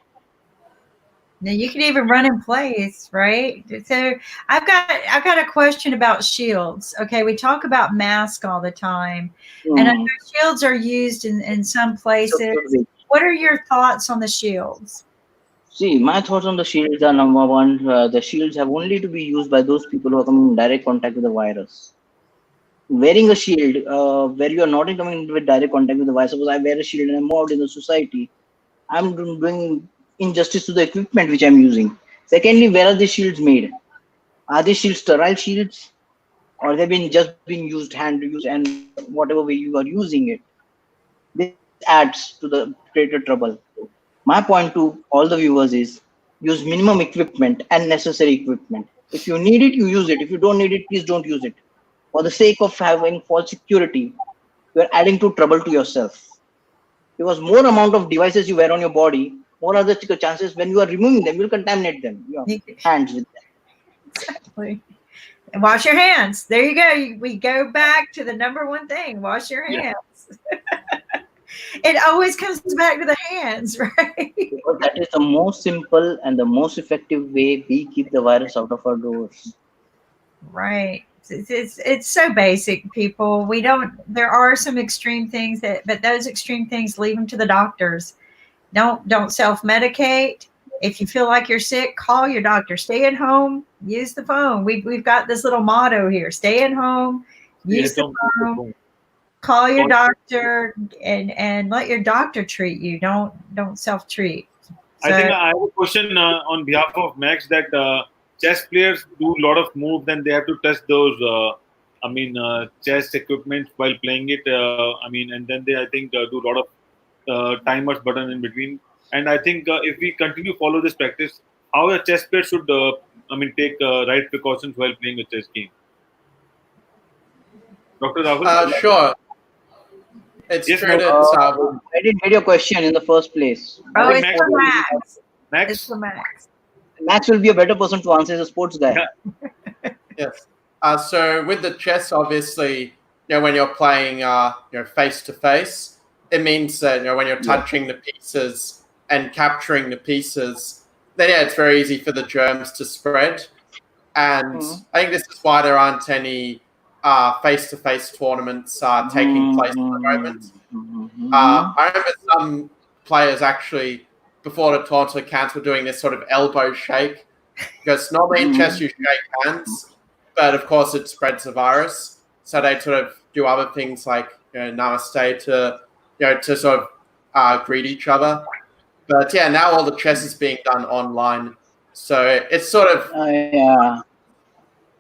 Now you can even run in place, right? So I've got a question about shields. Okay, we talk about masks all the time, and I know Mm. shields are used in some places. So, What are your thoughts on the shields? see, my thoughts on the shields are number one, the shields have only to be used by those people who are coming in direct contact with the virus. Wearing a shield where you are not in coming with direct contact with the virus, suppose I wear a shield and I'm out in the society, I'm doing injustice to the equipment which I'm using. Secondly, where are the shields made? Are these shields sterile shields? Or they've been just been used hand use and whatever way you are using it? This adds to the greater trouble. My point to all the viewers is use minimum equipment and necessary equipment. If you need it, you use it. If you don't need it, please don't use it. For the sake of having false security, you are adding to trouble to yourself. Because more amount of devices you wear on your body, more are the chances when you are removing them, you'll contaminate them, your hands with them. Exactly. And wash your hands. There you go. We go back to the number one thing: wash your Yeah. hands. it always comes back to the hands, right? Because that is the most simple and the most effective way we keep the virus out of our doors. Right. It's so basic, people. We don't. There are some extreme things but those extreme things, leave them to the doctors. Don't self medicate. If you feel like you're sick, call your doctor. Stay at home. Use the phone. We've got this little motto here: stay at home. Use the phone. Call your doctor and let your doctor treat you. Don't self treat. I think I have a question on behalf of Max that chess players do a lot of moves and they have to test those, chess equipment while playing it. And then they, I think, do a lot of timers button in between. And I think if we continue to follow this practice, how a chess player should, take right precautions while playing a chess game. Dr. Rahul? Sure. It's Yes, true. I didn't get your question in the first place. Oh, it's Max. for Max. Max? It's for Max. Max will be a better person to answer as a sports guy. Yeah. Yes. So with the chess, obviously, when you're playing, face to face, it means that when you're touching the pieces and capturing the pieces, then it's very easy for the germs to spread. And I think this is why there aren't any face-to-face tournaments taking place at the moment. I remember some players actually, before the tournament were cancelled, doing this sort of elbow shake, because normally in chess you shake hands, but of course it spreads the virus. So they sort of do other things like namaste to sort of greet each other. But now all the chess is being done online, so it's sort of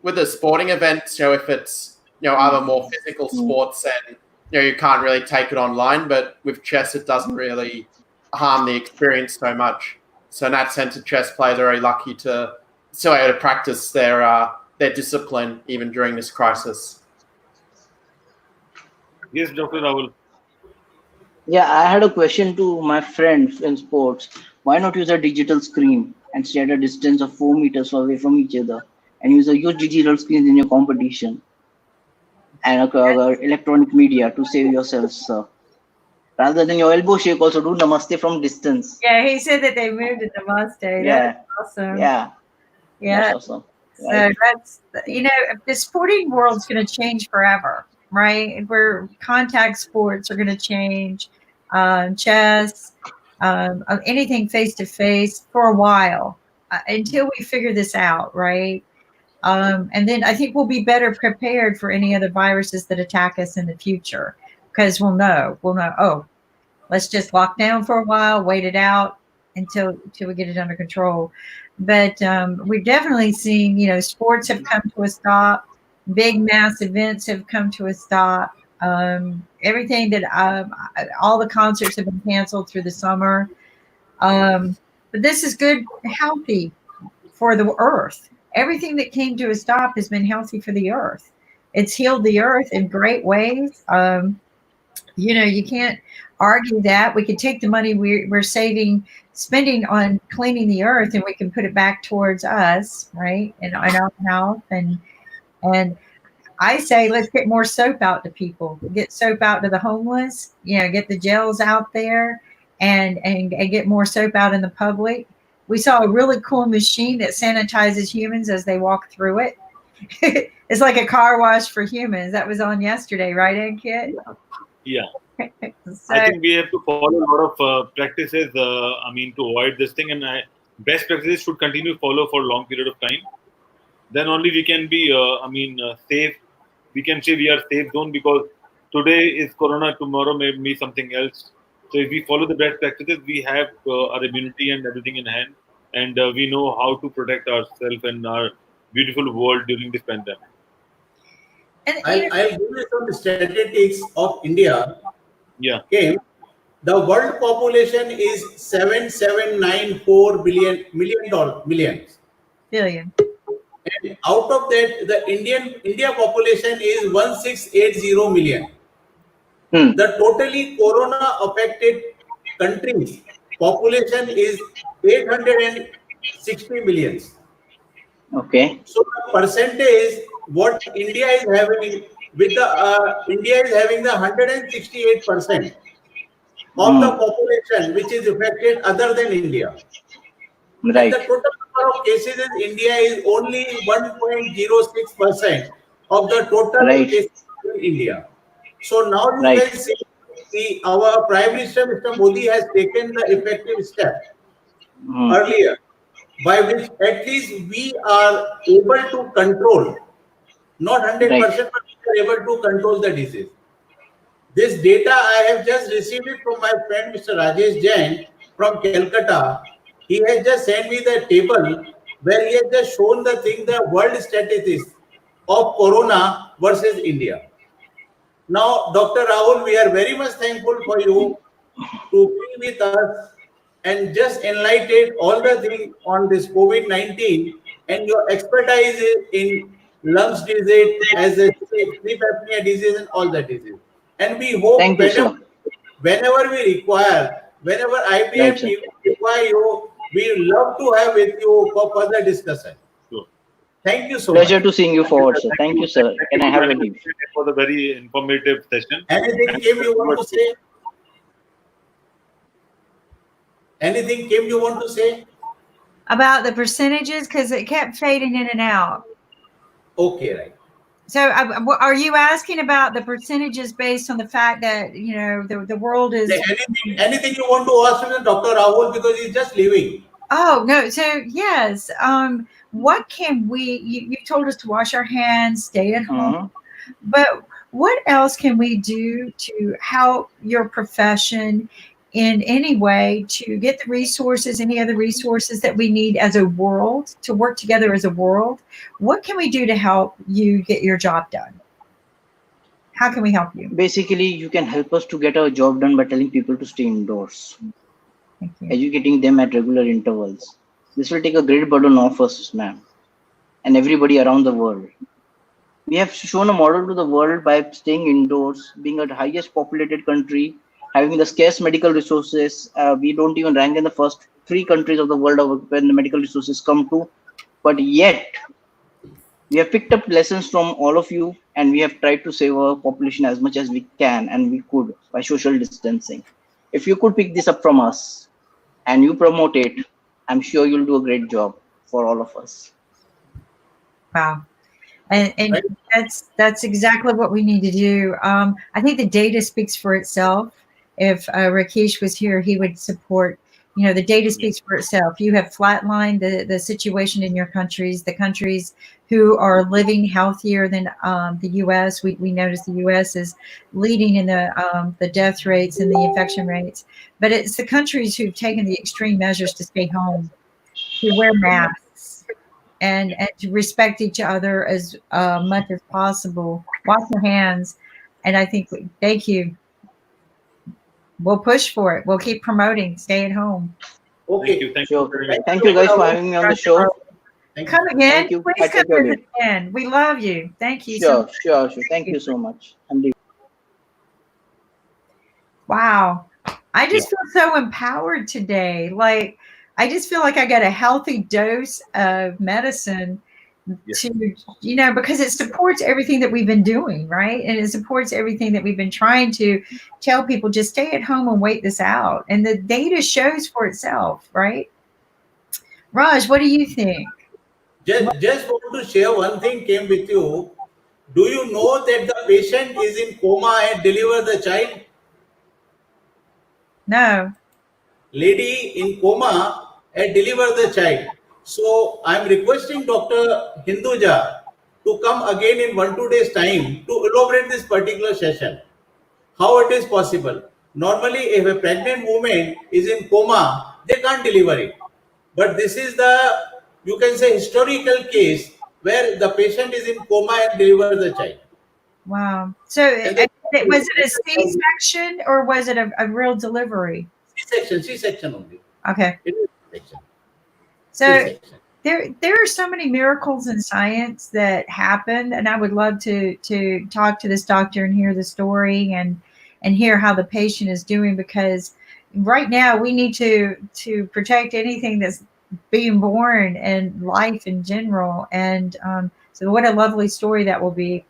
with the sporting events. If it's other more physical sports, then you can't really take it online. But with chess, it doesn't really harm the experience so much. So in that sense, the chess players are very lucky to still able to practice their discipline even during this crisis. Yes, Dr. Rahul. Yeah, I had a question to my friend in sports. Why not use a digital screen and stay at a distance of 4 meters away from each other and use a huge digital screen in your competition and electronic media to save yourselves, rather than your elbow shake, also do namaste from distance. Yeah, he said that they moved to namaste. Yeah. That's awesome. Yeah. Yeah. That's awesome. So that's, the sporting world's going to change forever, right? Where contact sports are going to change, chess, anything face to face for a while until we figure this out, right? And then I think we'll be better prepared for any other viruses that attack us in the future, because we'll know, oh, let's just lock down for a while, wait it out until we get it under control. But we've definitely seen, sports have come to a stop. Big mass events have come to a stop. Everything that all the concerts have been canceled through the summer. But this is good, healthy for the earth. Everything that came to a stop has been healthy for the earth. It's healed the earth in great ways. You can't argue that. We could take the money we're spending on cleaning the earth, and we can put it back towards us, right? And our health. And I say, let's get more soap out to people. Get soap out to the homeless. Get the gels out there, and get more soap out in the public. We saw a really cool machine that sanitizes humans as they walk through it. It's like a car wash for humans. That was on yesterday, right, Ankit? Yeah. So, I think we have to follow a lot of practices, to avoid this thing. And best practices should continue to follow for a long period of time. Then only we can be, safe. We can say we are safe zone, because today is Corona, tomorrow may be something else. So if we follow the best practices, we have our immunity and everything in hand, and we know how to protect ourselves and our beautiful world during this pandemic. and I'll give you some statistics of India. Yeah. Okay. The world population is 7794 million. billion. And out of that, the India population is 1680 million. The totally corona affected countries population is 860 millions. Okay. So the percentage what India is having with the India is having the 168%. of the population which is affected other than India. And Right. the total number of cases in India is only 1.06% of the total Right. cases in India. So now you Right. can see our Prime Minister, Mr. Modi, has taken the effective step earlier by which at least we are able to control, not 100%, but we are able to control the disease. This data I have just received it from my friend Mr. Rajesh Jain from Calcutta. He has just sent me the table where he has just shown the thing, the world statistics of Corona versus India. Now, Dr. Rahul, we are very much thankful for you to be with us and just enlighten all the things on this COVID-19 and your expertise in lungs disease, as a sleep apnea disease and all the disease. And we hope Thank you, sir. whenever we require, whenever Right, IBM sir. TV require you, we love to have with you for further discussion. Sure. Thank you so Pleasure much. to seeing you forward, sir. Thank you, sir. Thank Can you I for have a joining leave? us. It was a very informative session. Anything came you want to say? Anything came you want to say? About the percentages, because it kept fading in and out. Okay, right. So are you asking about the percentages based on the fact that, you know, the world is... Anything you want to ask to Dr. Rahul, because he's just leaving. Oh, no. So, yes. What can you told us to wash our hands, stay at home, but what else can we do to help your profession in any way to get the resources, any other resources that we need as a world, to work together as a world? What can we do to help you get your job done? How can we help you? Basically, you can help us to get our job done by telling people to stay indoors, Thank you. educating them at regular intervals. This will take a great burden off us, ma'am, and everybody around the world. We have shown a model to the world by staying indoors, being the highest populated country, having the scarce medical resources. We don't even rank in the first 3 countries of the world when the medical resources come to, but yet we have picked up lessons from all of you, and we have tried to save our population as much as we can, and we could by social distancing. If you could pick this up from us and you promote it, I'm sure you'll do a great job for all of us. Wow. And Right. that's exactly what we need to do. I think the data speaks for itself. If Rakesh was here, he would support. You know, the data speaks for itself. You have flatlined the situation in your countries. The countries who are living healthier than the U.S. We notice the U.S. is leading in the death rates and the infection rates. But it's the countries who've taken the extreme measures to stay home, to wear masks, and to respect each other as much as possible. Wash your hands. And I think, thank you. We'll push for it. We'll keep promoting. Stay at home. Okay. Thank you. Thank you Sure. very much. Thank you guys for having me on the show. Thank Come you. again. Thank you. Please I come take your visit leave. again. We love you. Thank you so Sure, much. sure. Thank you so much. I'm leaving. Wow. I just feel so empowered today. Like, I just feel like I got a healthy dose of medicine to, you know, because it supports everything that we've been doing, right? And it supports everything that we've been trying to tell people, just stay at home and wait this out. And the data shows for itself, right? Raj, what do you think? Just want to share one thing came with you. Do you know that the patient is in coma and deliver the child? No. Lady in coma and deliver the child. So I'm requesting Dr. Hinduja to come again in 1-2 days time to elaborate this particular session. How it is possible? Normally, if a pregnant woman is in coma, they can't deliver it. But this is the, you can say, historical case where the patient is in coma and deliver the child. Wow. So And the, was it a C-section or was it a real delivery? C-section only. Okay. It is C-section. So C-section. there are so many miracles in science that happen, and I would love to talk to this doctor and hear the story and hear how the patient is doing, because right now we need to protect anything that's being born and life in general. And so what a lovely story that will be.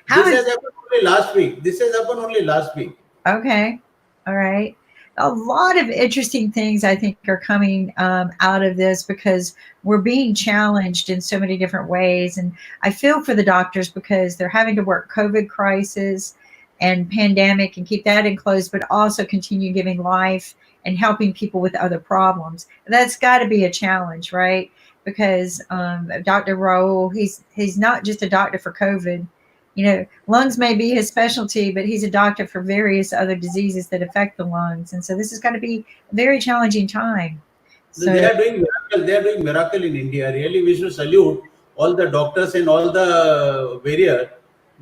This has happened only last week. This has happened only last week. Okay. All right. A lot of interesting things I think are coming out of this because we're being challenged in so many different ways. And I feel for the doctors because they're having to work COVID crisis and pandemic and keep that enclosed, but also continue giving life and helping people with other problems. That's got to be a challenge, right? Because Dr. Rahul, he's not just a doctor for COVID. Lungs may be his specialty, but he's a doctor for various other diseases that affect the lungs. And so this is going to be a very challenging time. So They are doing miracle. They are doing miracle in India. Really, we should salute all the doctors and all the various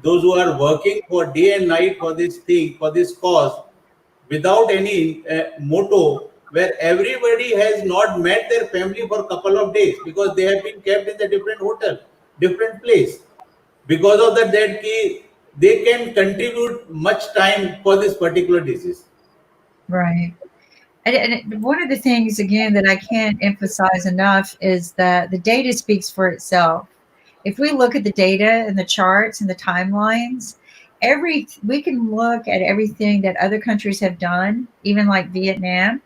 those who are working for day and night for this thing, for this cause, without any motto. Where everybody has not met their family for a couple of days because they have been kept in the different hotel, different place. Because of that key, they can contribute much time for this particular disease. right. And one of the things, again, that I can't emphasize enough is that the data speaks for itself. If we look at the data and the charts and the timelines, we can look at everything that other countries have done, even like Vietnam,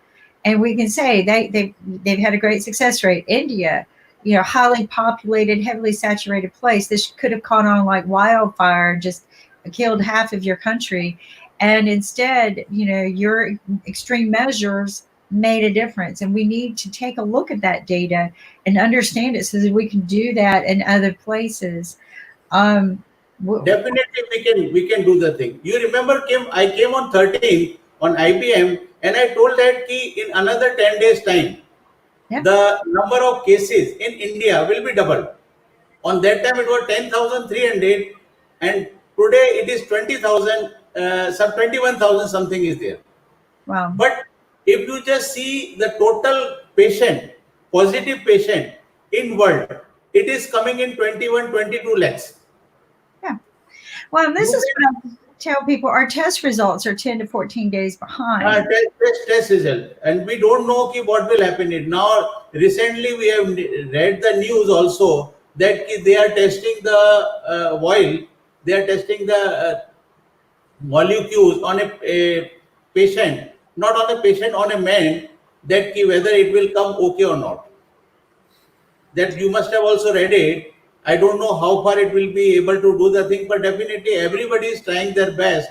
and we can say they've had a great success rate. India, highly populated, heavily saturated place. This could have caught on like wildfire and just killed half of your country. And instead, your extreme measures made a difference. And we need to take a look at that data and understand it so that we can do that in other places. Definitely, we can do the thing. You remember, Kim? I came on 13th on IBM, and I told that key in another 10 days time, Yeah. the number of cases in India will be double. On that time, it was 10,300, and today it is 20,000. Some 21,000 something is there. Wow. But if you just see the total patient, positive patient in world, it is coming in 21, 22 lakhs. Yeah. Well, this is what I tell people. Our test results are 10 to 14 days behind. Test result, and we don't know what will happen. It now recently we have read the news also that they are testing the oil, they are testing the molecules on a patient, not on a patient, on a man, that whether it will come okay or not. That you must have also read it. I don't know how far it will be able to do the thing, but definitely everybody is trying their best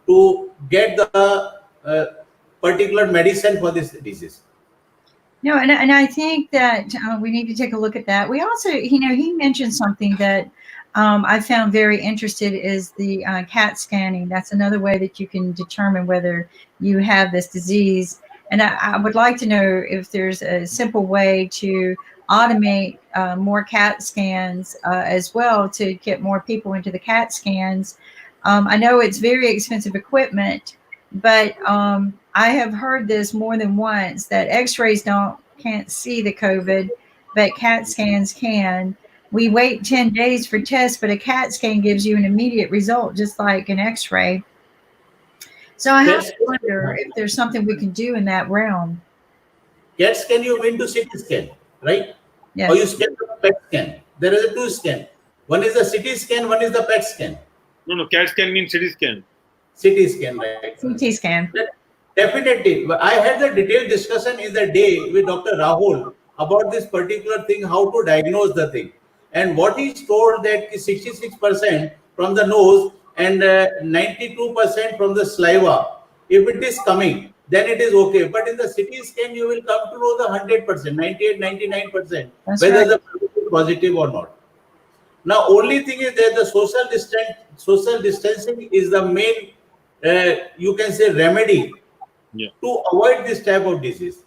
to get the particular medicine for this disease. No, and I think that we need to take a look at that. We also, he mentioned something that I found very interested is the CAT scanning. That's another way that you can determine whether you have this disease. And I would like to know if there's a simple way to automate more CAT scans as well to get more people into the CAT scans. I know it's very expensive equipment, but I have heard this more than once that X-rays can't see the COVID, but CAT scans can. We wait 10 days for tests, but a CAT scan gives you an immediate result, just like an X-ray. So I have to wonder if there's something we can do in that realm. CAT scan you mean to CT scan, right? Yes. Or you scan the PET scan. There is a two scan. One is the CT scan, one is the PET scan. No, CAT scan means CT scan. CT scan, right? CT scan. Definitely. I had the detailed discussion in the day with Dr. Rahul about this particular thing, how to diagnose the thing. And what he's told that is 66% from the nose and 92% from the saliva. If it is coming, then it is okay. But in the CT scan, you will come to know the 100%, 98, 99%, That's whether right. the person is positive or not. Now, only thing is that the social distancing is the main, you can say, remedy to avoid this type of disease.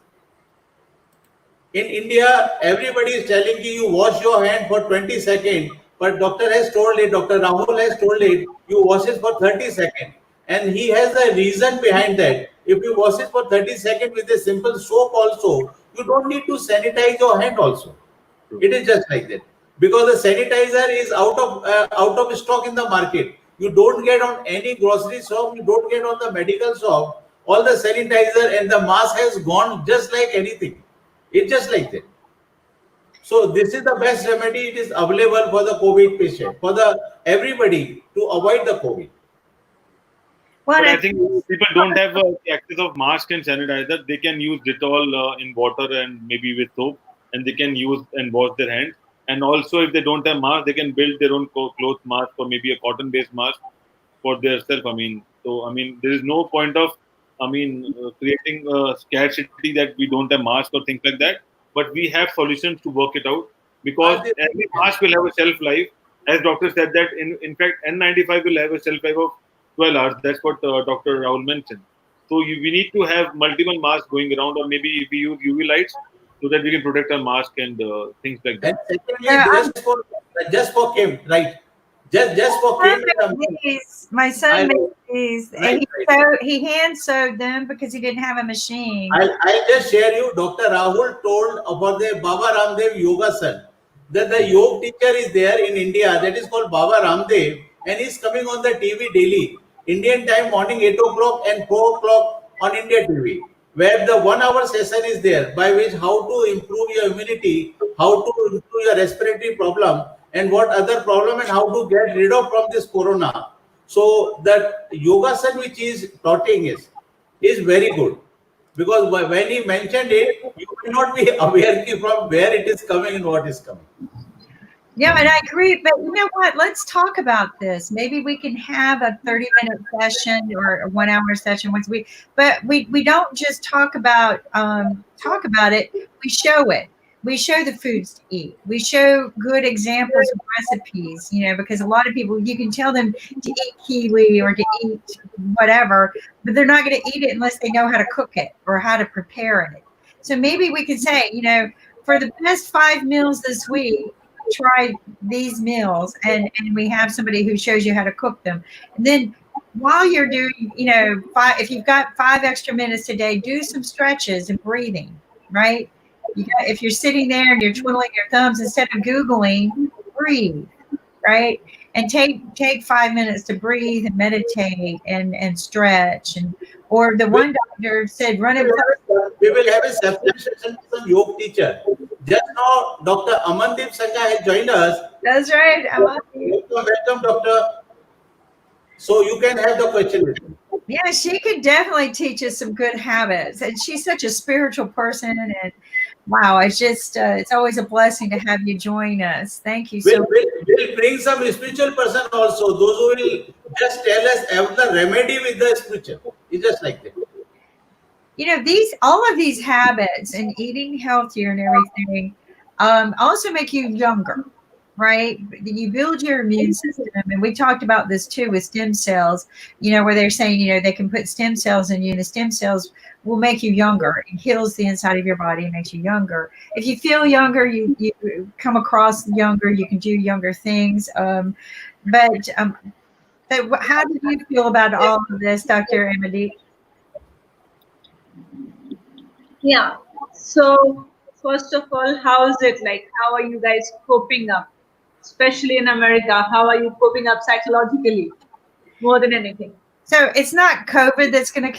In India, everybody is telling you wash your hand for 20 seconds, but doctor has told it, Dr. Rahul has told it, you wash it for 30 seconds. And he has a reason behind that. If you wash it for 30 seconds with a simple soap also, you don't need to sanitize your hand also. It is just like that. Because the sanitizer is out of stock in the market. You don't get on any grocery shop, you don't get on the medical shop. All the sanitizer and the mask has gone just like anything. It's just like that. So this is the best remedy. It is available for the COVID patient, for the everybody to avoid the COVID. Well, But I think if people don't have access of mask and sanitizer, they can use Dettol in water and maybe with soap, and they can use and wash their hands. And also, if they don't have mask, they can build their own cloth mask or maybe a cotton-based mask for themselves. I mean, so I mean, there is no point of, I mean, creating a scarcity that we don't have mask or things like that. But we have solutions to work it out because every mask will have a shelf life. As doctor said that in fact N95 will have a shelf life of 12 hours. That's what Dr. Rahul mentioned. So we need to have multiple masks going around, or maybe if we use UV lights so that we can protect our mask and things like that. And secondly, just for Kim, right? Just for Kim. My son made these, and Right. he hand sewed them because he didn't have a machine. I'll just share you. Dr. Rahul told about the Baba Ramdev Yogasan. That the yoga teacher is there in India. That is called Baba Ramdev, and he's coming on the TV daily. Indian time morning 8 o'clock and 4 o'clock on India TV, where the 1 hour session is there by which how to improve your immunity, how to improve your respiratory problem, and what other problem and how to get rid of from this corona. So that yogasan which is taughting is very good, because when he mentioned it, you will not be aware from where it is coming and what is coming. Yeah, and I agree. But you know what? Let's talk about this. Maybe we can have a 30-minute session or a 1 hour session once a week. But we don't just talk about it. We show it. We show the foods to eat. We show good examples of recipes. You know, because a lot of people, you can tell them to eat kiwi or to eat whatever, but they're not going to eat it unless they know how to cook it or how to prepare it. So maybe we can say, you know, for the best 5 meals this week, try these meals, and we have somebody who shows you how to cook them. And then while you're doing, you know, if you've got 5 extra minutes a day, do some stretches and breathing, right? If you're sitting there and you're twiddling your thumbs, instead of Googling, breathe, right? And take 5 minutes to breathe and meditate and stretch. And or the one doctor said, run it. We will have a separate session with some yoga teacher. Just now, Dr. Amandeep Sangha has joined us. That's right. Welcome, doctor. So you can have the question with me. Yeah, she could definitely teach us some good habits, and she's such a spiritual person. And wow, it's just it's always a blessing to have you join us. Thank you so much. We'll bring some spiritual person also. Those who will just tell us have the remedy with the spiritual. It's just like that. You know, all of these habits and eating healthier and everything also make you younger, right? You build your immune system, and we talked about this too with stem cells. You know, where they're saying, you know, they can put stem cells in you, and the stem cells will make you younger. It heals the inside of your body and makes you younger. If you feel younger, you come across younger. You can do younger things. But how do you feel about all of this, Dr. Amadi? Yeah. So first of all, how is it like? How are you guys coping up? Especially in America, how are you coping up psychologically more than anything? So it's not COVID that's going to